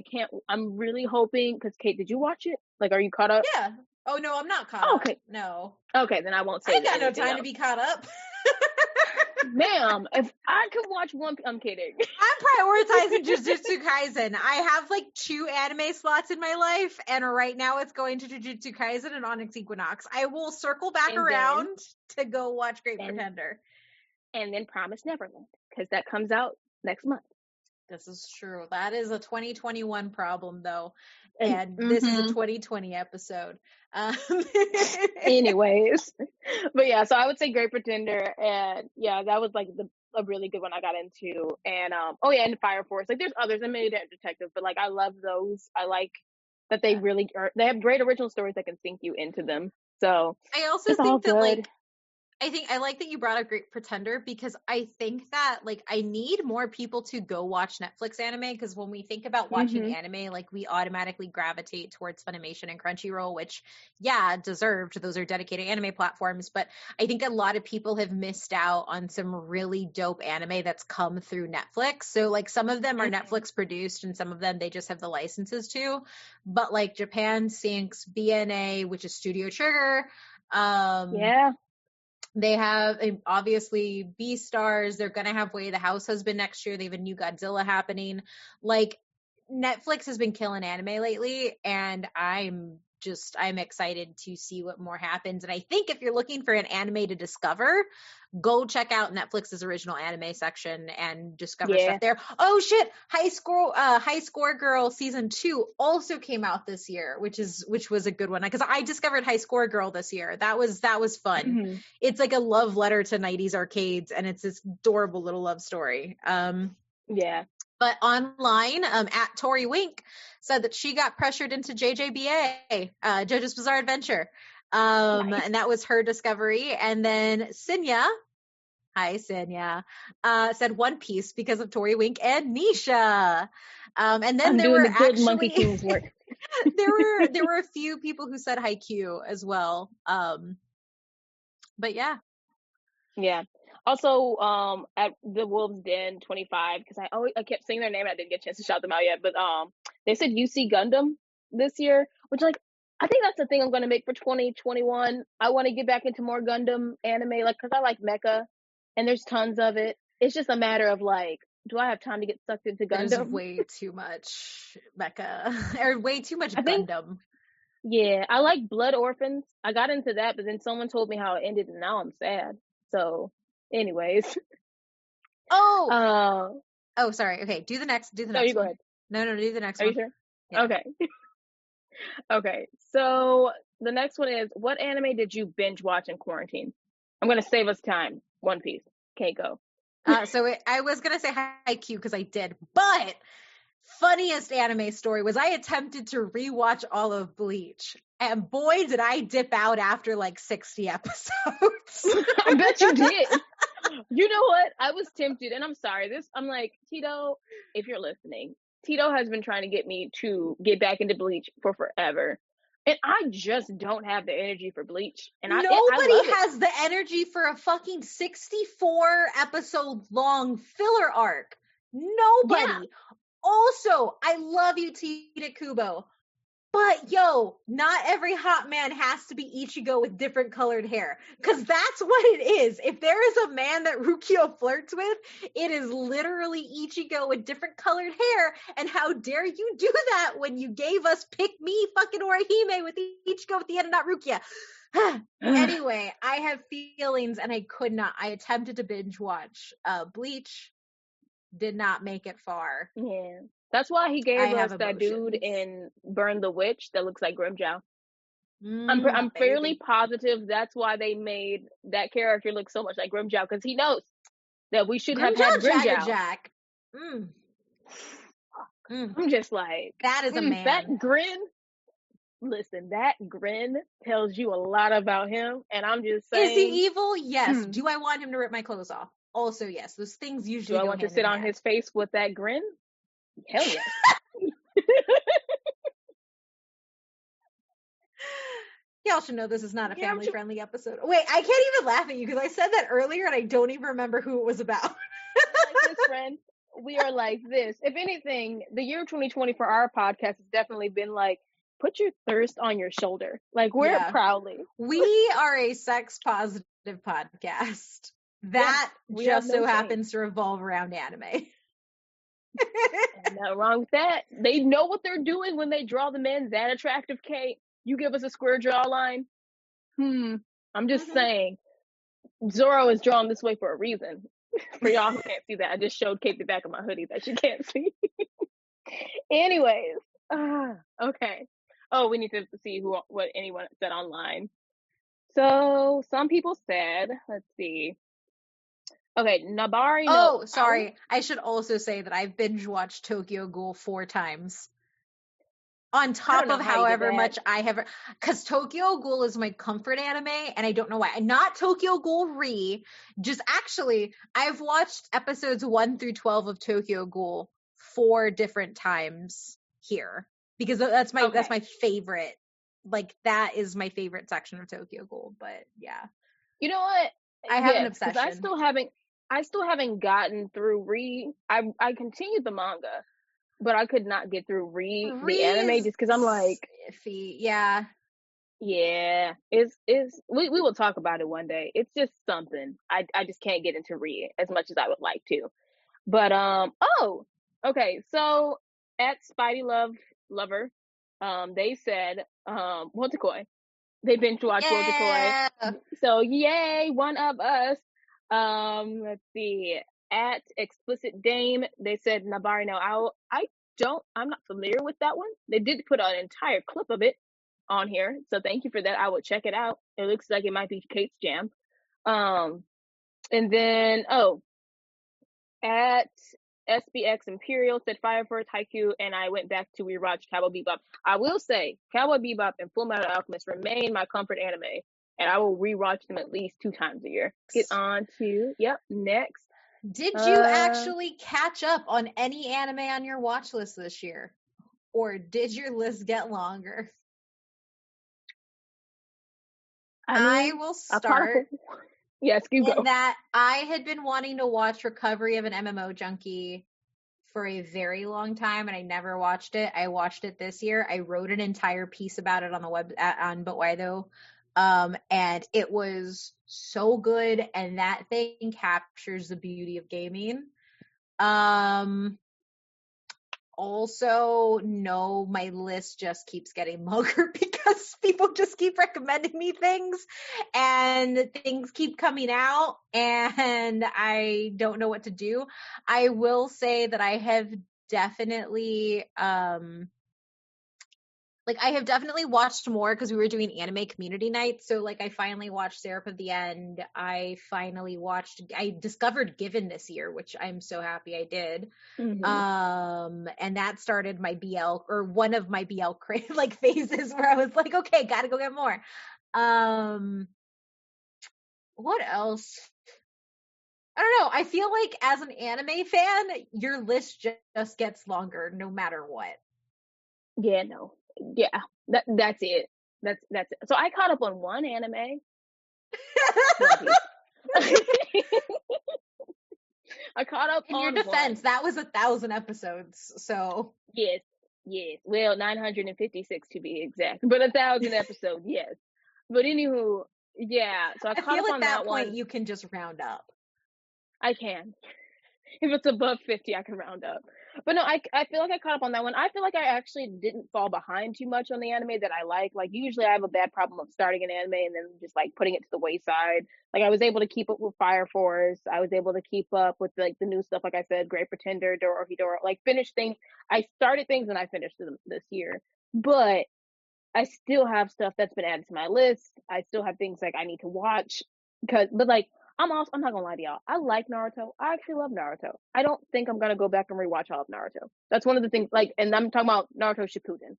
I'm really hoping, because Kate, did you watch it? Like, are you caught up? Yeah. Oh, no, I'm not caught up. Okay. No. Okay, then I won't say I got no anything time else. to be caught up. Ma'am, if I could watch one, I'm kidding. I'm prioritizing Jujutsu Kaisen. I have like 2 anime slots in my life, and right now it's going to Jujutsu Kaisen and Onyx Equinox. I will circle back around to go watch Great Pretender. And then Promise Neverland, because that comes out next month. This is true. That is a 2021 problem, though. And this is a 2020 episode. Anyways. But yeah, so I would say Great Pretender. And yeah, that was like a really good one I got into. And and Fire Force. Like there's others, and maybe Detective, but like I love those. I like that they really they have great original stories that can sink you into them. So I also think that like I like that you brought up Great Pretender, because I think that like I need more people to go watch Netflix anime, because when we think about watching anime, like we automatically gravitate towards Funimation and Crunchyroll, which deserved. Those are dedicated anime platforms, but I think a lot of people have missed out on some really dope anime that's come through Netflix. So like some of them are Netflix produced and some of them they just have the licenses to, but like Japan Sinks, BNA, which is Studio Trigger, they have obviously Beastars. They're going to have Way of the House Husband next year. They have a new Godzilla happening. Like Netflix has been killing anime lately, and I'm excited to see what more happens. And I think if you're looking for an anime to discover, go check out Netflix's original anime section and discover stuff there. Oh shit, High Score Girl season 2 also came out this year, which was a good one, because I discovered High Score Girl this year. That was fun. It's like a love letter to 90s arcades, and it's this adorable little love story. But online, at Tori Wink said that she got pressured into JJBA, JoJo's Bizarre Adventure. And that was her discovery. And then Sinya, hi Sinya, said One Piece because of Tori Wink and Nisha. And then there were actually there were a few people who said Haikyuu as well. But yeah. Yeah. Also, at the Wolves Den 25, because I kept saying their name and I didn't get a chance to shout them out yet, but they said UC Gundam this year, which like I think that's the thing I'm going to make for 2021. I want to get back into more Gundam anime, like because I like mecha, and there's tons of it. It's just a matter of like, do I have time to get sucked into Gundam? There's way too much mecha or way too much Gundam. Yeah, I like Blood Orphans. I got into that, but then someone told me how it ended, and now I'm sad. So. Anyways. Oh, sorry. Okay, do the next you one. Go ahead. No, do the next one. Are you sure? Yeah. Okay. Okay, so the next one is, what anime did you binge watch in quarantine? I'm going to save us time. One Piece. Okay, go. I was going to say Haikyuu because I did, but funniest anime story was I attempted to rewatch all of Bleach, and boy did I dip out after like 60 episodes. I bet you did. You know what? I was tempted, and I'm sorry. I'm like, Tito, if you're listening, Tito has been trying to get me to get back into Bleach for forever. And I just don't have the energy for Bleach. And nobody has the energy for a fucking 64 episode long filler arc. Nobody. Yeah. Also, I love you, Tita Kubo, But yo, not every hot man has to be Ichigo with different colored hair. Because that's what it is. If there is a man that Rukio flirts with, it is literally Ichigo with different colored hair. And how dare you do that when you gave us Pick Me fucking Orihime with Ichigo at the end and not Rukia. Anyway, I have feelings and I could not. I attempted to binge watch Bleach. Did not make it far. Yeah. That's why he gave us that emotions. dude in Burn the Witch that looks like Grimjow. I'm fairly positive that's why they made that character look so much like Grimjow, because he knows that we should have had Grimjow. Jack. I'm just like, that is a man. That grin, listen, that grin tells you a lot about him, and I'm just saying. Is he evil? Yes. Do I want him to rip my clothes off? Also, yes. Those things usually. Do I want to sit on his face with that grin? Hell yes. Y'all should know this is not a family-friendly episode. Wait, I can't even laugh at you because I said that earlier and I don't even remember who it was about. Like this, friend. We are like this. If anything, the year 2020 for our podcast has definitely been like, put your thirst on your shoulder. Like, wear it proudly. We are a sex-positive podcast. That just so happens to revolve around anime. Not wrong with that. They know what they're doing when they draw the men that attractive, Kate. You give us a square jawline. I'm just saying. Zoro is drawn this way for a reason. For y'all who can't see that, I just showed Kate the back of my hoodie that she can't see. Anyways, okay. Oh, we need to see what anyone said online. So some people said, let's see. Okay, Nabari. Oh, sorry. I should also say that I've binge watched Tokyo Ghoul 4 times. On top of however much I have, because Tokyo Ghoul is my comfort anime, and I don't know why. Not Tokyo Ghoul Re, just actually, I've watched episodes 1 through 12 of Tokyo Ghoul 4 different times here, because that's my favorite. Like, that is my favorite section of Tokyo Ghoul. But yeah, you know what? I have an obsession. I still haven't gotten through Re. I continued the manga. But I could not get through the anime just because I'm like, iffy. Yeah. It's we will talk about it one day. It's just something. I just can't get into Re as much as I would like to. But okay. So at Spidey Lover, they said Wotakoi. They binge watched Wotakoi. So yay, one of us. Let's see. At Explicit Dame, they said Nabari no Ao. I'm not familiar with that one. They did put an entire clip of it on here, so thank you for that. I will check it out. It looks like it might be Kate's jam. And then at SBX Imperial said Fire Force Haikyuu, and I went back to rewatch Cowboy Bebop. I will say Cowboy Bebop and Full Metal Alchemist remain my comfort anime, and I will rewatch them at least 2 times a year. Get on to next. Did you actually catch up on any anime on your watch list this year? Or did your list get longer? I will start. Yes, you go. That I had been wanting to watch Recovery of an MMO Junkie for a very long time, and I never watched it. I watched it this year. I wrote an entire piece about it on the web on But Why Though. And it was so good, and that thing captures the beauty of gaming. Also, no, my list just keeps getting longer because people just keep recommending me things, and things keep coming out, and I don't know what to do. I will say that I have definitely, I have definitely watched more because we were doing anime community nights. So I finally watched Seraph of the End. I discovered Given this year, which I'm so happy I did. And that started my BL, or one of my BL phases where I was like, okay, gotta go get more. What else? I don't know. I feel like as an anime fan, your list just gets longer no matter what. Yeah, no. Yeah, that's it. That's it. So I caught up on one anime. I caught up in on your defense. one. That was 1,000 episodes. So yes, Yes. Well, 956 to be exact, but 1,000 episodes, yes. But anywho, yeah. So I I caught feel up at on that that point one. you can just round up. I can. If it's above 50, I can round up. But no, I feel like I caught up on that one. I feel like I actually didn't fall behind too much on the anime that I like. Like, usually I have a bad problem of starting an anime and then just like putting it to the wayside. Like, I was able to keep up with Fire Force. I was able to keep up with like the new stuff, like I said, Great Pretender, Dorohedoro. Like, finish things. I started things and I finished them this year. But I still have stuff that's been added to my list. I still have things like I need to watch. But like, I'm not gonna lie to y'all. I like Naruto. I actually love Naruto. I don't think I'm gonna go back and rewatch all of Naruto. That's one of the things, like, and I'm talking about Naruto Shippuden.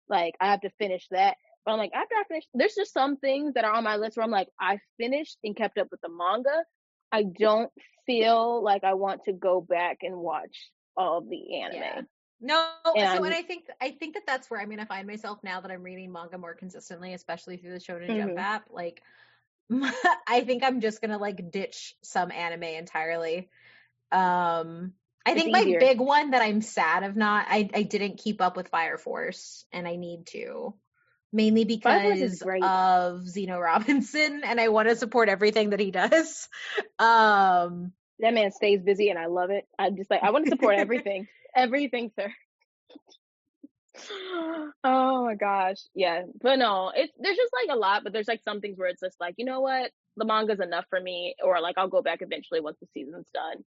Like, I have to finish that. But I'm like, after I finish, there's just some things that are on my list where I'm like, I finished and kept up with the manga. I don't feel like I want to go back and watch all of the anime. Yeah. No, And so and I think that that's where I'm gonna find myself now that I'm reading manga more consistently, especially through the Shonen Jump app. Like, I think I'm just gonna like ditch some anime entirely. I think my easier. big one that I'm sad of not, I didn't keep up with Fire Force, and I need to, mainly Fire Force is because great. of Zeno Robinson, and I want to support everything that he does. That man stays busy and I love it. I'm just like, I want to support everything. Everything, sir. Oh my gosh. Yeah. But no, there's just like a lot, but there's like some things where it's just like, you know what? The manga's enough for me, or like I'll go back eventually once the season's done.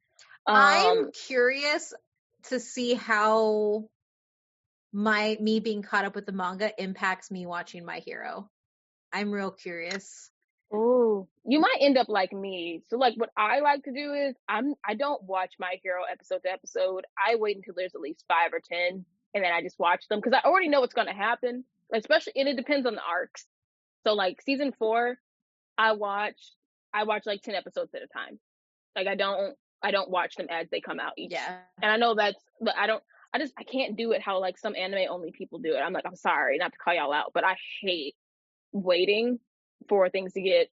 I'm curious to see how me being caught up with the manga impacts me watching My Hero. I'm real curious. Oh, you might end up like me. So like what I like to do is I don't watch My Hero episode to episode. I wait until there's at least 5 or 10 and then I just watch them because I already know what's going to happen. Especially, and it depends on the arcs. So like season 4, I watch like 10 episodes at a time. Like I don't watch them as they come out each. Yeah. And I know but I can't do it how like some anime only people do it. I'm like, I'm sorry, not to call y'all out, but I hate waiting for things to get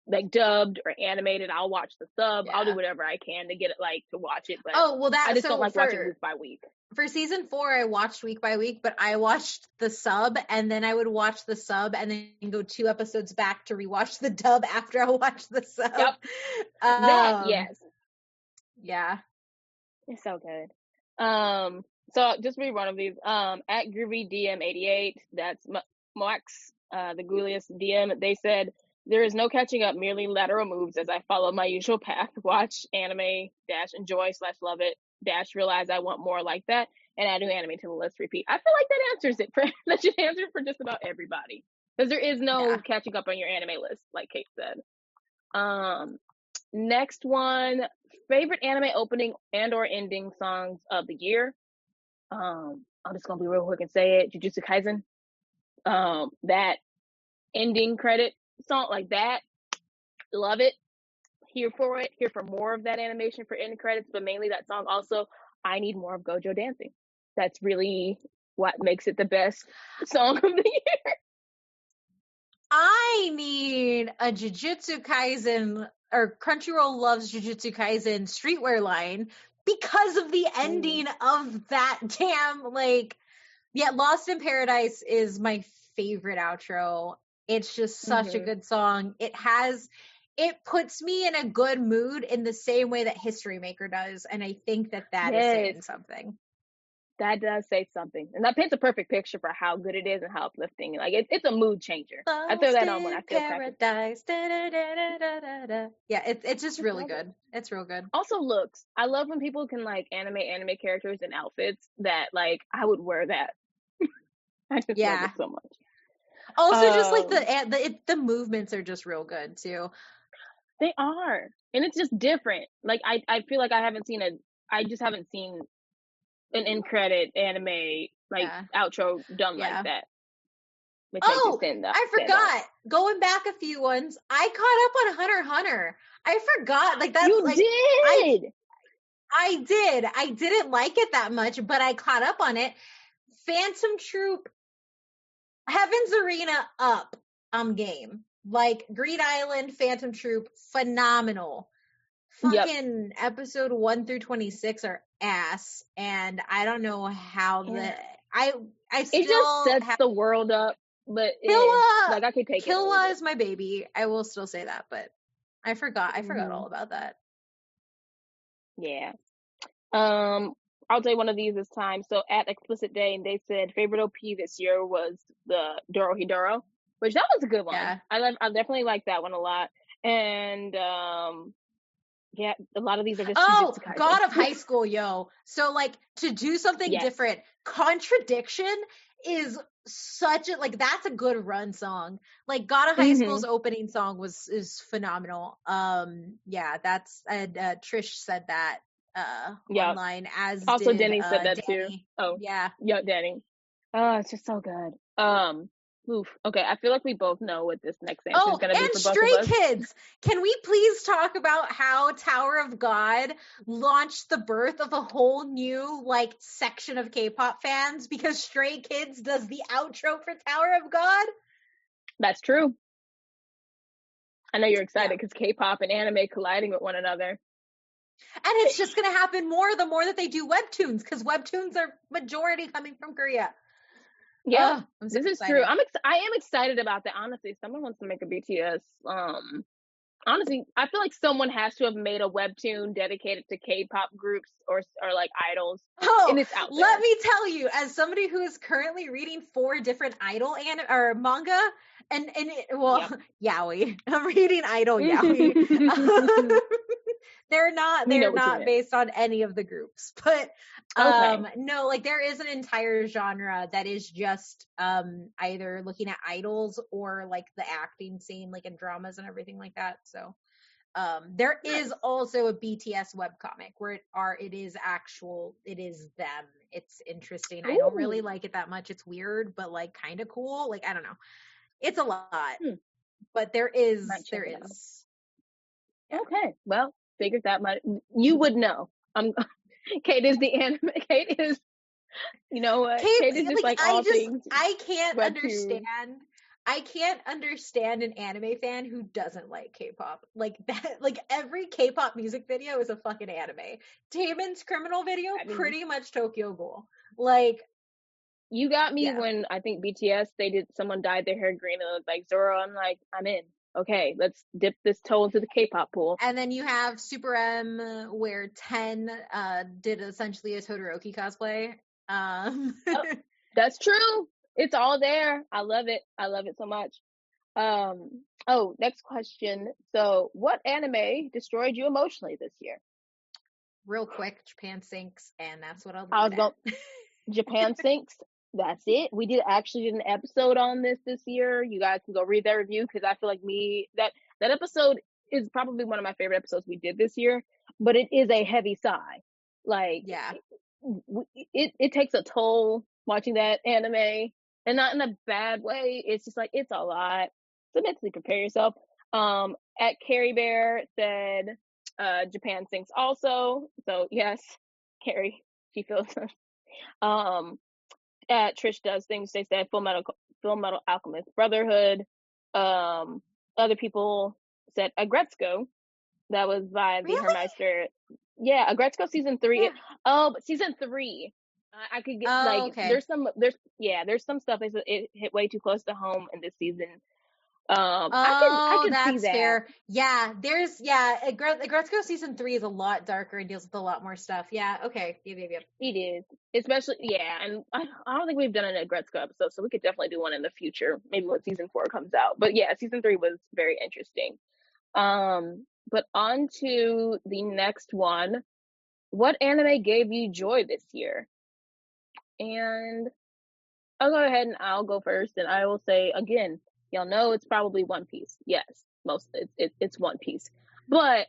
like dubbed or animated. I'll watch the sub. Yeah. I'll do whatever I can to get it, like, to watch it. But I just don't like watching week by week. For season 4, I watched week by week, but I watched the sub, and then I would watch the sub and then go 2 episodes back to rewatch the dub after I watched the sub. Yep. That, yes. Yeah. It's so good. So just read one of these. At Groovy DM88, that's Max, the ghouliest DM. They said, there is no catching up, merely lateral moves as I follow my usual path. Watch anime, --enjoy/love it, --realize I want more like that, and add new anime to the list, repeat. I feel like that answers it that should answer for just about everybody. Because there is no catching up on your anime list, like Kate said. Next one, favorite anime opening and or ending songs of the year. I'm just gonna be real quick and say it. Jujutsu Kaisen. That ending credit song, like that, love it. Here for it. Here for more of that animation for end credits, but mainly that song. Also, I need more of Gojo dancing. That's really what makes it the best song of the year. I need a Jujutsu Kaisen, or Crunchyroll loves Jujutsu Kaisen streetwear line because of the ending of that damn, like, yeah, Lost in Paradise is my favorite outro. It's just such a good song. It puts me in a good mood in the same way that History Maker does, and I think that is saying something. That does say something, and that paints a perfect picture for how good it is and how uplifting. Like it's a mood changer. I throw that on when I feel paradise. Yeah, it's just really good. It's real good. Also, looks. I love when people can like animate anime characters in outfits that, like, I would wear that. I just love it so much. Also, just like the movements are just real good too. They are, and it's just different. Like I feel like I just haven't seen an end credit anime like outro done like that. I forgot. Going back a few ones, I caught up on Hunter x Hunter. I forgot. Like that's you like did. I did. I didn't like it that much, but I caught up on it. Phantom Troop, Heaven's Arena up. I'm game. Like Green Island, Phantom Troop, phenomenal. Fucking episode 1 through 26 are ass, and I don't know how I It just still sets have the world up, but Killua. like I could take it. Killua is my baby. I will still say that, but I forgot all about that. Yeah. I'll tell you one of these this time. So at Explicit Day, they said favorite OP this year was the Dorohedoro, which that was a good one. Yeah. I definitely like that one a lot. And yeah, a lot of these are just Oh, Jujutsu Kaisen. God of High School, yo. So like to do something different, Contradiction is such a like that's a good run song. Like God of High School's opening song is phenomenal. Yeah, that's Trish said that online, as also did Denny said that Danny. too. Oh yeah, Danny. Oh, it's just so good. Oof. Okay, I feel like we both know what this next answer is going to be for both Stray of us. Kids. Can we please talk about how Tower of God launched the birth of a whole new like section of K-pop fans because Stray Kids does the outro for Tower of God? That's true. I know you're excited because K-pop and anime colliding with one another. And it's just going to happen more the more that they do webtoons, because webtoons are majority coming from Korea. Yeah, this is true. I am excited about that. Honestly, someone wants to make a BTS. Honestly, I feel like someone has to have made a webtoon dedicated to K-pop groups or like idols. Oh, it's out there. Let me tell you, as somebody who is currently reading 4 different idol or manga, yaoi. I'm reading idol yaoi. They're not based on any of the groups, but no, like there is an entire genre that is just either looking at idols or like the acting scene, like in dramas and everything like that. So there is also a BTS webcomic where it is them. It's interesting. Ooh. I don't really like it that much. It's weird, but like kind of cool. Like I don't know. It's a lot, but there is. Okay, well. Figures that much. You would know. Kate is the anime. Kate is, you know what? Kate is just like all things. I can't understand. I can't understand an anime fan who doesn't like K-pop. Like that. Like every K-pop music video is a fucking anime. Taemin's Criminal video, pretty much Tokyo Ghoul. Like you got me when I think BTS someone dyed their hair green and it looked like Zoro. I'm like, I'm in. Okay, let's dip this toe into the K-pop pool. And then you have Super M, where 10 did essentially a Todoroki cosplay. That's true. It's all there. I love it. I love it so much. Next question. So, what anime destroyed you emotionally this year? Real quick, Japan Sinks, and that's what Japan Sinks. That's it. We did an episode on this year. You guys can go read that review because I feel like that episode is probably one of my favorite episodes we did this year, but it is a heavy sigh. Like, it takes a toll watching that anime, and not in a bad way. It's just like, it's a lot. So mentally prepare yourself. At Carrie Bear said, Japan Sinks also. So yes, Carrie, she feels at Trish Does Things, they said Full Metal Alchemist Brotherhood. Other people said Agretzko. That was by the Hermeister. Yeah, Agretzko season 3. But season 3. I could get there's some stuff it hit way too close to home in this season. I could that's see that. Fair. Yeah, Agretzko season 3 is a lot darker and deals with a lot more stuff. Yeah, okay. Yep. It is. Especially, and I don't think we've done an Agretzko episode, so we could definitely do one in the future, maybe when season 4 comes out. But yeah, season 3 was very interesting. But on to the next one. What anime gave you joy this year? And I'll go ahead and I'll go first, and I will say again, y'all know it's probably One Piece. Yes, it's One Piece. But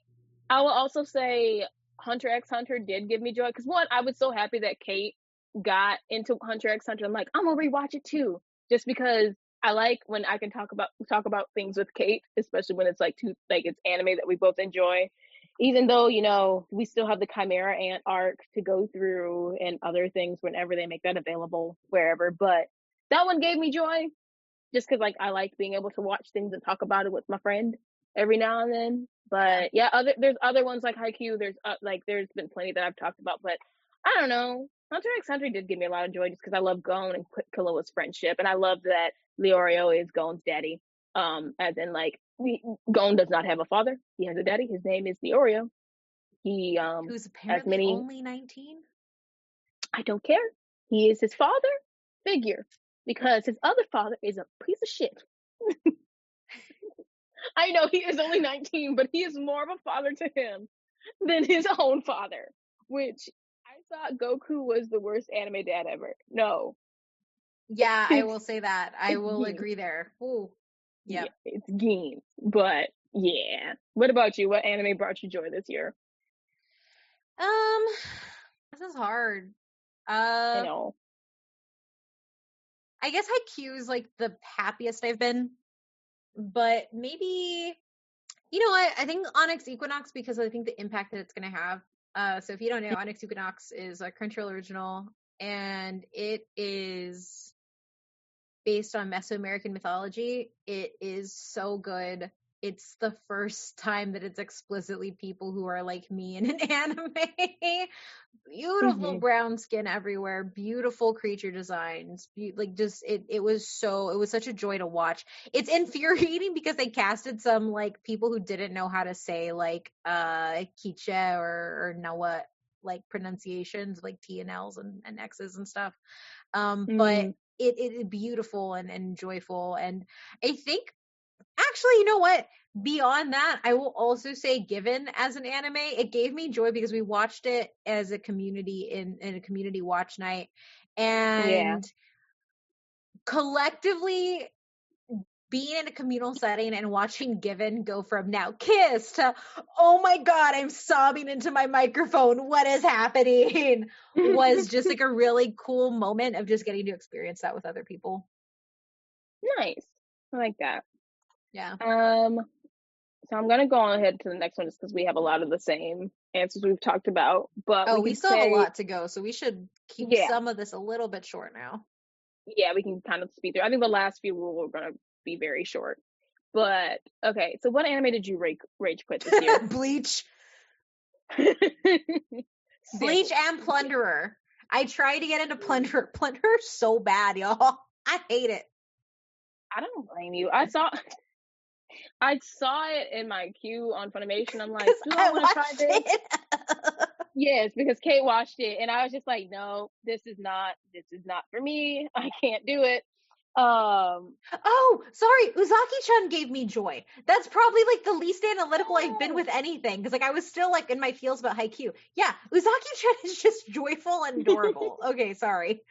I will also say Hunter x Hunter did give me joy because one, I was so happy that Kate got into Hunter x Hunter. I'm like, I'm gonna rewatch it too, just because I like when I can talk about things with Kate, especially when it's it's anime that we both enjoy. Even though, we still have the Chimera Ant arc to go through and other things whenever they make that available, wherever. But that one gave me joy just because, I like being able to watch things and talk about it with my friend every now and then. But yeah, there's other ones like Haikyuu. There's been plenty that I've talked about, but I don't know. Hunter x Hunter did give me a lot of joy just because I love Gon and Killua's friendship, and I love that Leorio is Gon's daddy. As in, like, Gon does not have a father; he has a daddy. His name is Leorio. He who's apparently only 19. I don't care. He is his father figure because his other father is a piece of shit. I know he is only 19, but he is more of a father to him than his own father, which I thought Goku was the worst anime dad ever. No. Yeah, I will say that. I will agree there. Ooh. Yep. Yeah, it's games. But yeah. What about you? What anime brought you joy this year? This is hard. I know. I guess Haikyuu is like the happiest I've been, but maybe, you know what? I think Onyx Equinox, because I think the impact that it's going to have. So if you don't know, Onyx Equinox is a Crunchyroll original, and it is based on Mesoamerican mythology. It is so good. It's the first time that it's explicitly people who are like me in an anime. Beautiful brown skin everywhere, beautiful creature designs, it was such a joy to watch. It's infuriating because they casted some like people who didn't know how to say like Kiche or Nawa like pronunciations, like T and L's and X's and stuff. But it is beautiful and joyful, and I think actually, you know what? Beyond that, I will also say Given as an anime, it gave me joy because we watched it as a community in a community watch night. And collectively being in a communal setting and watching Given go from now kiss to, oh my God, I'm sobbing into my microphone, what is happening? Was just like a really cool moment of just getting to experience that with other people. Nice. I like that. Yeah. So I'm gonna go ahead to the next one just because we have a lot of the same answers we've talked about. But we still have a lot to go, so we should keep some of this a little bit short now. Yeah, we can kind of speed through. I think the last few were gonna be very short. But okay, so what anime did you rage quit this year? Bleach. Bleach and Plunderer. I tried to get into Plunderer. Plunderer's so bad, y'all. I hate it. I don't blame you. I saw it in my queue on Funimation. I'm like, do I want to try this? Yes, because Kate watched it, and I was just like, no, this is not for me. I can't do it. Oh, sorry. Uzaki-chan gave me joy. That's probably like the least analytical I've been with anything, because like I was still like in my feels about Haikyuu. Yeah, Uzaki-chan is just joyful and adorable. Okay, sorry.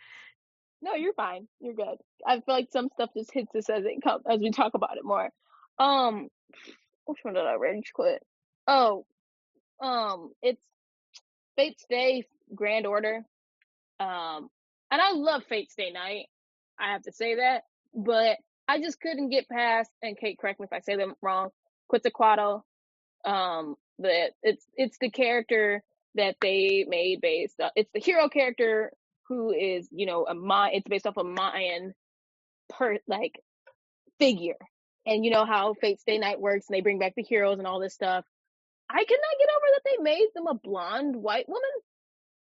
No, you're fine. You're good. I feel like some stuff just hits us as we talk about it more. Which one did I rage quit? Oh, it's Fate Stay Grand Order. And I love Fate Stay Night. I have to say that, but I just couldn't get past. And Kate, correct me if I say them wrong. Quetzalcoatl. It's the character that they made based. It's the hero character who is, you know, it's based off a Mayan figure. And you know how Fate Stay Night works, and they bring back the heroes and all this stuff. I cannot get over that they made them a blonde white woman,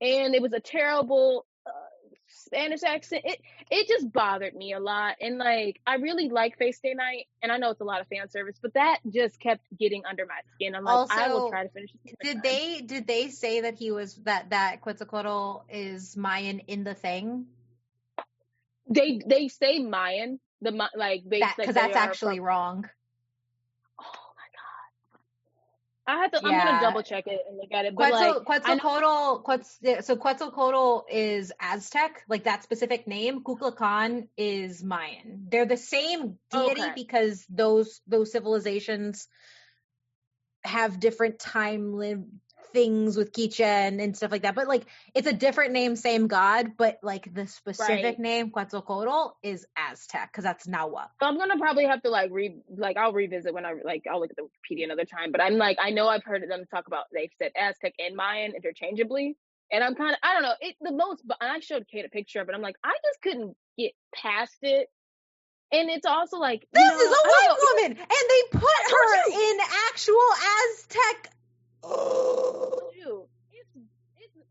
and it was a terrible Spanish accent. It just bothered me a lot, and like I really like Fate Stay Night, and I know it's a lot of fan service, but that just kept getting under my skin. I'm like, also, I will try to finish it. Did they say that he was that Quetzalcoatl is Mayan in the thing? They say Mayan. Because that's actually wrong. Oh my God! I'm gonna double check it and look at it. But Quetzalcoatl is Aztec, like that specific name. Kukulkan is Mayan. They're the same deity because those civilizations have different time things with Kicha and stuff like that, but like it's a different name, same god, but like the specific name Quetzalcoatl is Aztec because that's Nawa. So I'm gonna probably have to I'll revisit when I'll look at the Wikipedia another time, but I'm like, I know I've heard them talk about, they've said Aztec and Mayan interchangeably, and I'm kind of, I don't know, but I showed Kate a picture of it. I'm like, I just couldn't get past it. And it's also like, this is a white woman, and they put her in actual Aztec.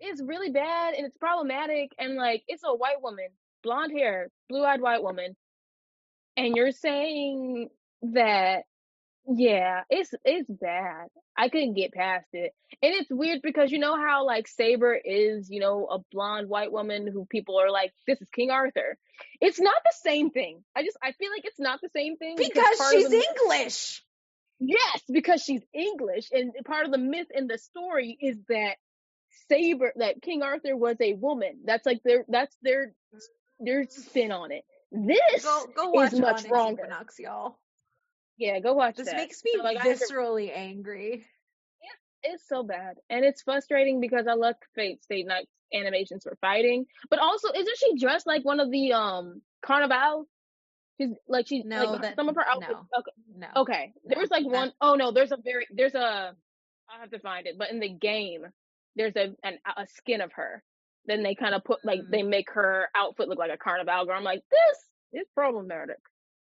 It's really bad and it's problematic, and like it's a white woman, blonde hair, blue-eyed white woman, and you're saying that, yeah, it's bad. I couldn't get past it. And it's weird because you know how like Saber is, you know, a blonde white woman who people are like, this is King Arthur. It's not the same thing. I feel like it's not the same thing because part she's of the English. Yes, because she's English, and part of the myth in the story is that King Arthur was a woman. That's like their spin on it. This Go watch is much Onyx stronger. Equinox, y'all. Yeah, go watch This that. makes me So, like, viscerally angry. it's so bad, and it's frustrating because I love Fate Stay Night animations for fighting, but also isn't she dressed like one of the Carnival? Some of her outfits. No. Okay. There's like one oh no, I'll have to find it, but in the game there's a skin of her. Then they kind of put they make her outfit look like a Carnival girl. I'm like, this is problematic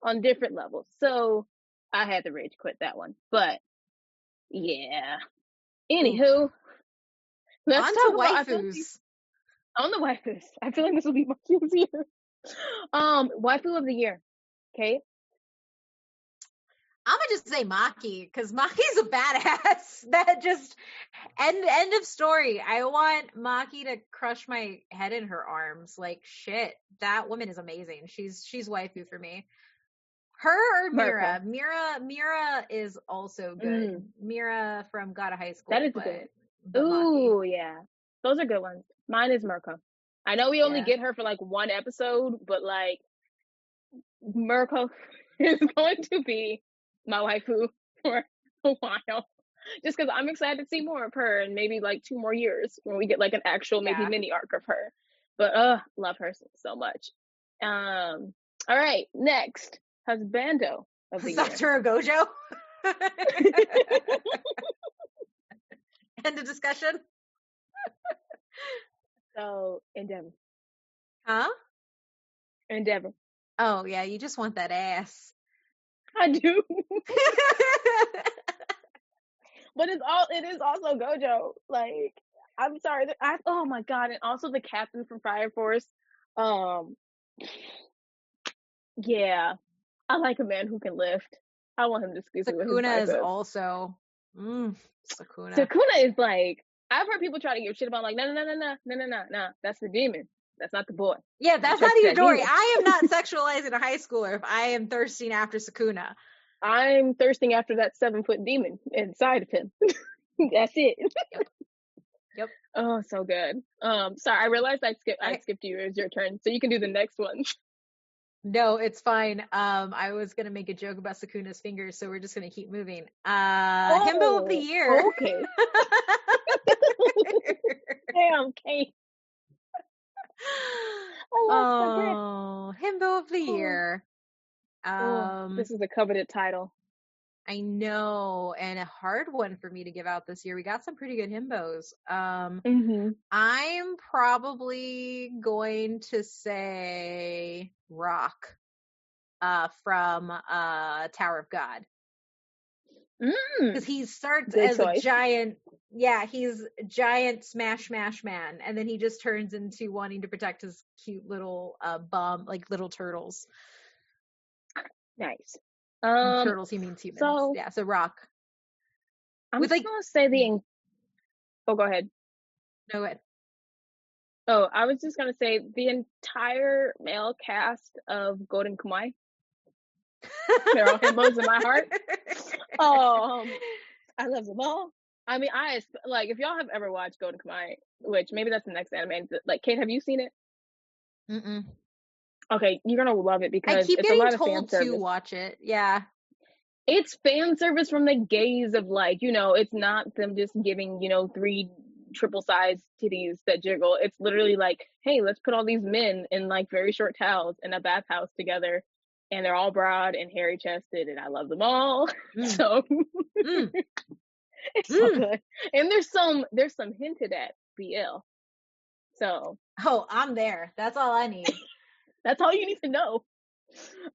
on different levels. So I had to rage quit that one. But yeah. Anywho, let's on talk to about waifus. On the waifus. I feel like this will be much easier. Waifu of the year. Okay. I'm gonna just say Maki, because Maki's a badass. That just end of story. I want Maki to crush my head in her arms. Like shit, that woman is amazing. She's waifu for me. Her or Mira? Mira is also good. Mira from God of High School. That is good. Ooh, yeah. Those are good ones. Mine is Mirko. I know we only get her for like one episode, but like Mirko is going to be my waifu for a while. Just because I'm excited to see more of her in maybe like 2 more years when we get like an actual maybe mini arc of her. But love her so much. All right, next. Husbando of the year. Satoru Gojo. End of discussion. So Endeavor. Huh? Endeavor. Oh yeah, you just want that ass. I do. But it is also Gojo. Like, I'm sorry. Oh my god, and also the captain from Fire Force. Yeah. I like a man who can lift. I want him to squeeze it with his biceps. Sakuna is also Sakuna. Sakuna is like, I've heard people try to give shit about like, no, that's the demon. That's not the boy. Yeah, that's not Itadori. I am not sexualizing a high schooler if I am thirsting after Sakuna. I'm thirsting after that 7-foot demon inside of him. That's it. Yep. Oh, so good. Sorry, I realized I skipped you. It was your turn, so you can do the next one. No, it's fine. I was gonna make a joke about Sakuna's fingers, so we're just gonna keep moving. Himbo of the year. Okay. Damn, Kate. Himbo of the year. This is a coveted title. I know, and a hard one for me to give out this year. We got some pretty good himbos. I'm probably going to say Rock from Tower of God. Because he starts as a giant, he's a giant smash man, and then he just turns into wanting to protect his cute little bum, like little turtles. Nice. Turtles, he means humans. So Rock. I'm just gonna say Oh, go ahead. No, go ahead. Oh, I was just gonna say the entire male cast of Golden Kamuy. They're all himbos in my heart. I love them all. I mean, if y'all have ever watched Golden Kamuy, which maybe that's the next anime. Like, Kate, have you seen it? Mm-mm. Okay, you're gonna love it because I keep it's a lot getting of fan told service. to watch it. Yeah. It's fan service from the gaze of like, it's not them just giving, 3 triple size titties that jiggle. It's literally like, hey, let's put all these men in like very short towels in a bathhouse together, and they're all broad and hairy chested, and I love them all. So it's so good. And there's some hinted at BL. So I'm there. That's all I need. That's all you need to know.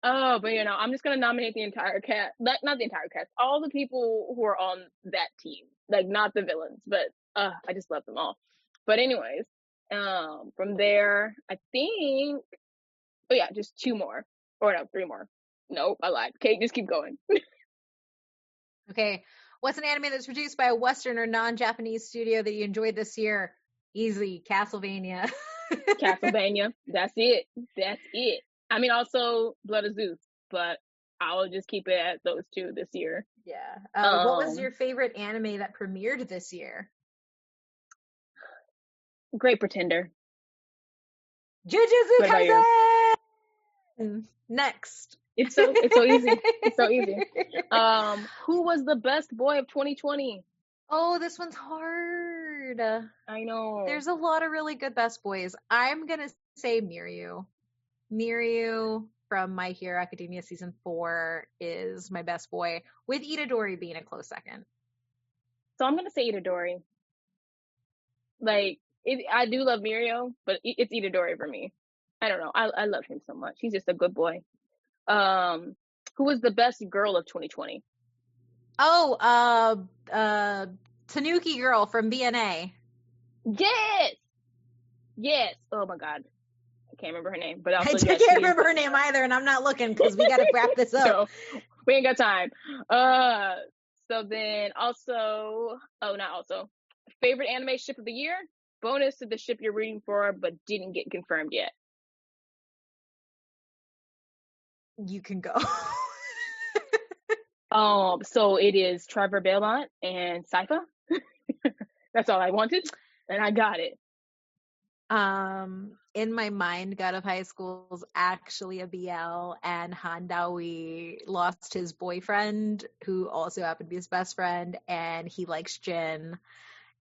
Oh, but I'm just gonna nominate the entire cast. Not the entire cast. All the people who are on that team. Like, not the villains, but I just love them all. But anyways, From there, I think, oh yeah, just 2 more. Or no, 3 more. Nope, I lied. Kate, just keep going. Okay. What's an anime that's produced by a Western or non-Japanese studio that you enjoyed this year? Easy. Castlevania. Castlevania. That's it. That's it. I mean, also Blood of Zeus, but I'll just keep it at those 2 this year. Yeah. What was your favorite anime that premiered this year? Great Pretender. Jujutsu What about you? Kaisen! Next. It's so easy. It's so easy. Who was the best boy of 2020? Oh, this one's hard. I know. There's a lot of really good best boys. I'm gonna say Miryu. Miryu from My Hero Academia season 4 is my best boy, with Itadori being a close second. So I'm gonna say Itadori. Like, I do love Mirio, but it's Itadori for me. I don't know. I love him so much. He's just a good boy. Who was the best girl of 2020? Oh, Tanuki girl from BNA. Yes. Oh my god, I can't remember her name, but also I can't remember her name either, and I'm not looking because we got to wrap this up. So, we ain't got time. So then favorite anime ship of the year. Bonus to the ship you're rooting for, but didn't get confirmed yet. You can go. So it is Trevor Belmont and Sypha. That's all I wanted, and I got it. In my mind, God of High School is actually a BL, and Handawi lost his boyfriend, who also happened to be his best friend, and he likes Jin.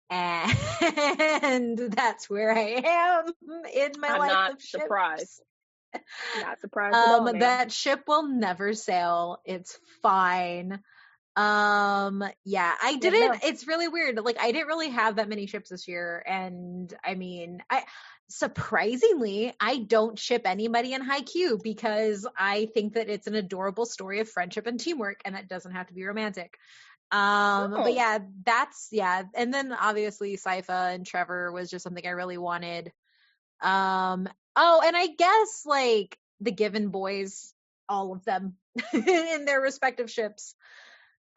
And that's where I am in my life of ships. Surprised. Not surprised at all, man. That ship will never sail. It's fine. Yeah, I didn't. It's really weird. Like, I didn't really have that many ships this year, and I mean, surprisingly, I don't ship anybody in Haikyuu because I think that it's an adorable story of friendship and teamwork, and that doesn't have to be romantic. But yeah, and then obviously Sypha and Trevor was just something I really wanted. And I guess like the Given boys, all of them in their respective ships.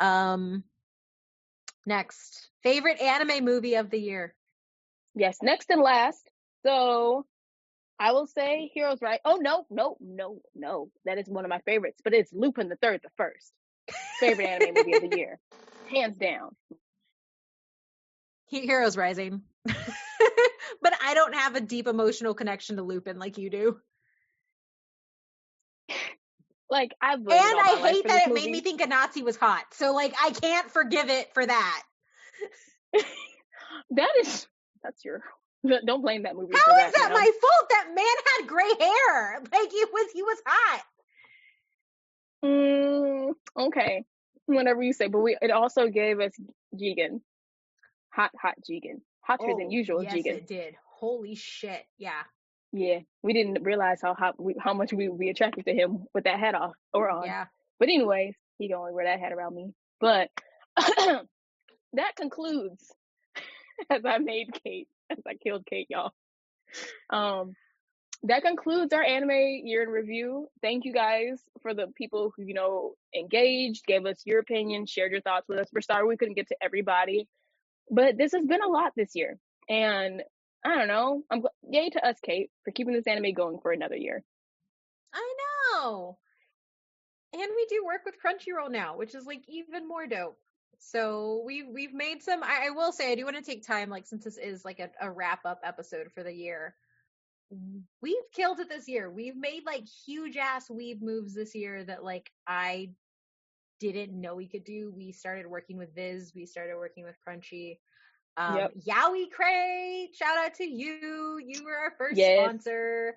Next, favorite anime movie of the year. Yes, next and last. So I will say Heroes Right. Oh no. That is one of my favorites, but it's Lupin the Third, the first. Favorite anime movie of the year. Hands down. Heroes Rising. But I don't have a deep emotional connection to Lupin like you do. Like, I hate that it made me think a Nazi was hot. So like, I can't forgive it for that. That's your. Don't blame that movie. How is that my fault? That man had gray hair. Like he was hot. Okay. Whatever you say, but it also gave us Jigen. Hot Jigen. Hotter than usual yes, Jigen. It did. Holy shit. Yeah. Yeah. We didn't realize how much we would be attracted to him with that hat off or on. Yeah. But anyways, he can only wear that hat around me. But that concludes as I killed Kate, y'all. That concludes our anime year in review. Thank you guys for the people who, engaged, gave us your opinion, shared your thoughts with us. We're sorry we couldn't get to everybody, but this has been a lot this year. And I don't know, yay to us, Kate, for keeping this anime going for another year. I know. And we do work with Crunchyroll now, which is like even more dope. So we've made some, I will say, I do want to take time, like, since this is like a wrap up episode for the year. We've killed it this year. We've made like huge ass weeb moves this year that like I didn't know we could do. We started working with Viz. We started working with Crunchy. Yowie Crate, shout out to you. You were our first sponsor.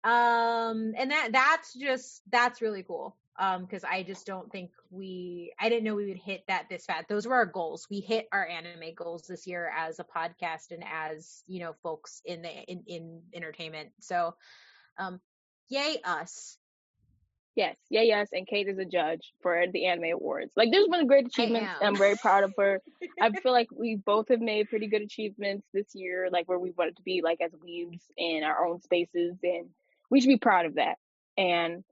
And that's really cool. Because I just don't think I didn't know we would hit that this fast. Those were our goals. We hit our anime goals this year as a podcast and as, folks in entertainment. So, yay us. Yes, yes, and Kate is a judge for the Anime Awards. Like, there's been great achievements. I'm very proud of her. I feel like we both have made pretty good achievements this year, like where we wanted to be, like, as weebs in our own spaces, and we should be proud of that. And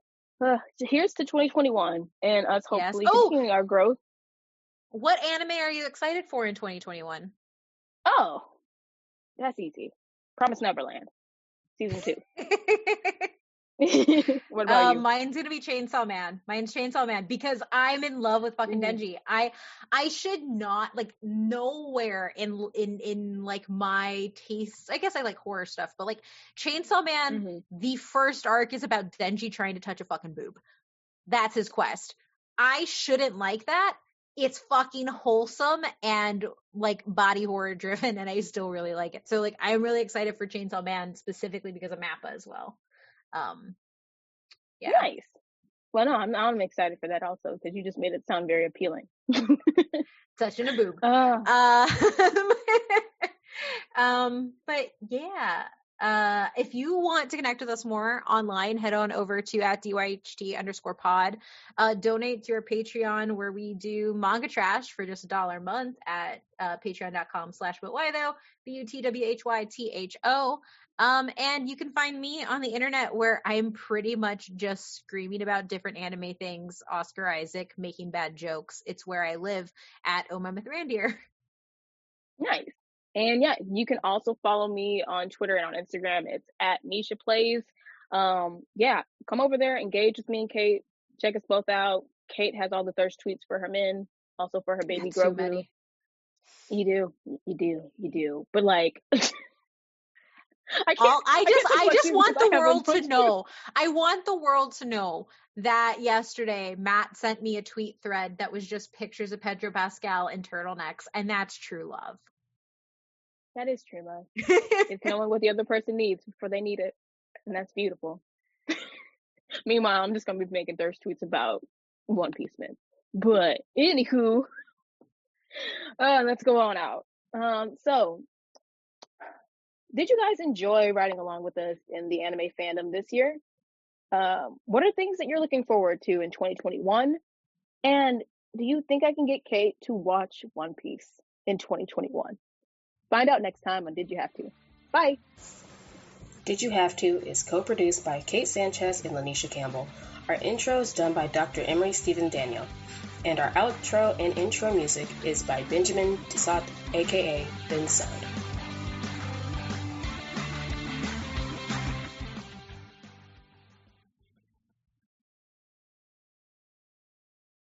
here's to 2021 and us hopefully continuing our growth. What anime are you excited for in 2021? Oh, that's easy. Promise Neverland, season 2. What about you? Mine's gonna be Chainsaw Man. Mine's Chainsaw Man because I'm in love with fucking Denji. I should not, like, nowhere in like my tastes. I guess I like horror stuff, but like Chainsaw Man, the first arc is about Denji trying to touch a fucking boob. That's his quest. I shouldn't like that. It's fucking wholesome and like body horror driven, and I still really like it. So like I'm really excited for Chainsaw Man specifically because of Mappa as well. Yeah. Nice. Well, no, I'm excited for that also because you just made it sound very appealing. Touching a boob. But yeah. If you want to connect with us more online, head on over to @DYHT_pod. Donate to our Patreon where we do manga trash for just $1 a month at patreon.com/butwhytho, BUTWHYTHO. And you can find me on the internet where I'm pretty much just screaming about different anime things, Oscar Isaac, making bad jokes. It's where I live at @OhMyMythRandier. Nice. And yeah, you can also follow me on Twitter and on Instagram. It's @NishaPlays. Yeah, come over there, engage with me and Kate. Check us both out. Kate has all the thirst tweets for her men, also for her baby Grogu. You do. But like, I just want the world to know. I want the world to know that yesterday Matt sent me a tweet thread that was just pictures of Pedro Pascal in turtlenecks, and that's true love. That is true love. It's knowing what the other person needs before they need it, and that's beautiful. Meanwhile, I'm just gonna be making thirst tweets about One Piece men. But anywho, let's go on out. So, did you guys enjoy riding along with us in the anime fandom this year? What are things that you're looking forward to in 2021? And do you think I can get Kate to watch One Piece in 2021? Find out next time on Did You Have To. Bye! Did You Have To is co-produced by Kate Sanchez and Lanisha Campbell. Our intro is done by Dr. Emery Stephen Daniel. And our outro and intro music is by Benjamin Tissot, aka Ben Sound.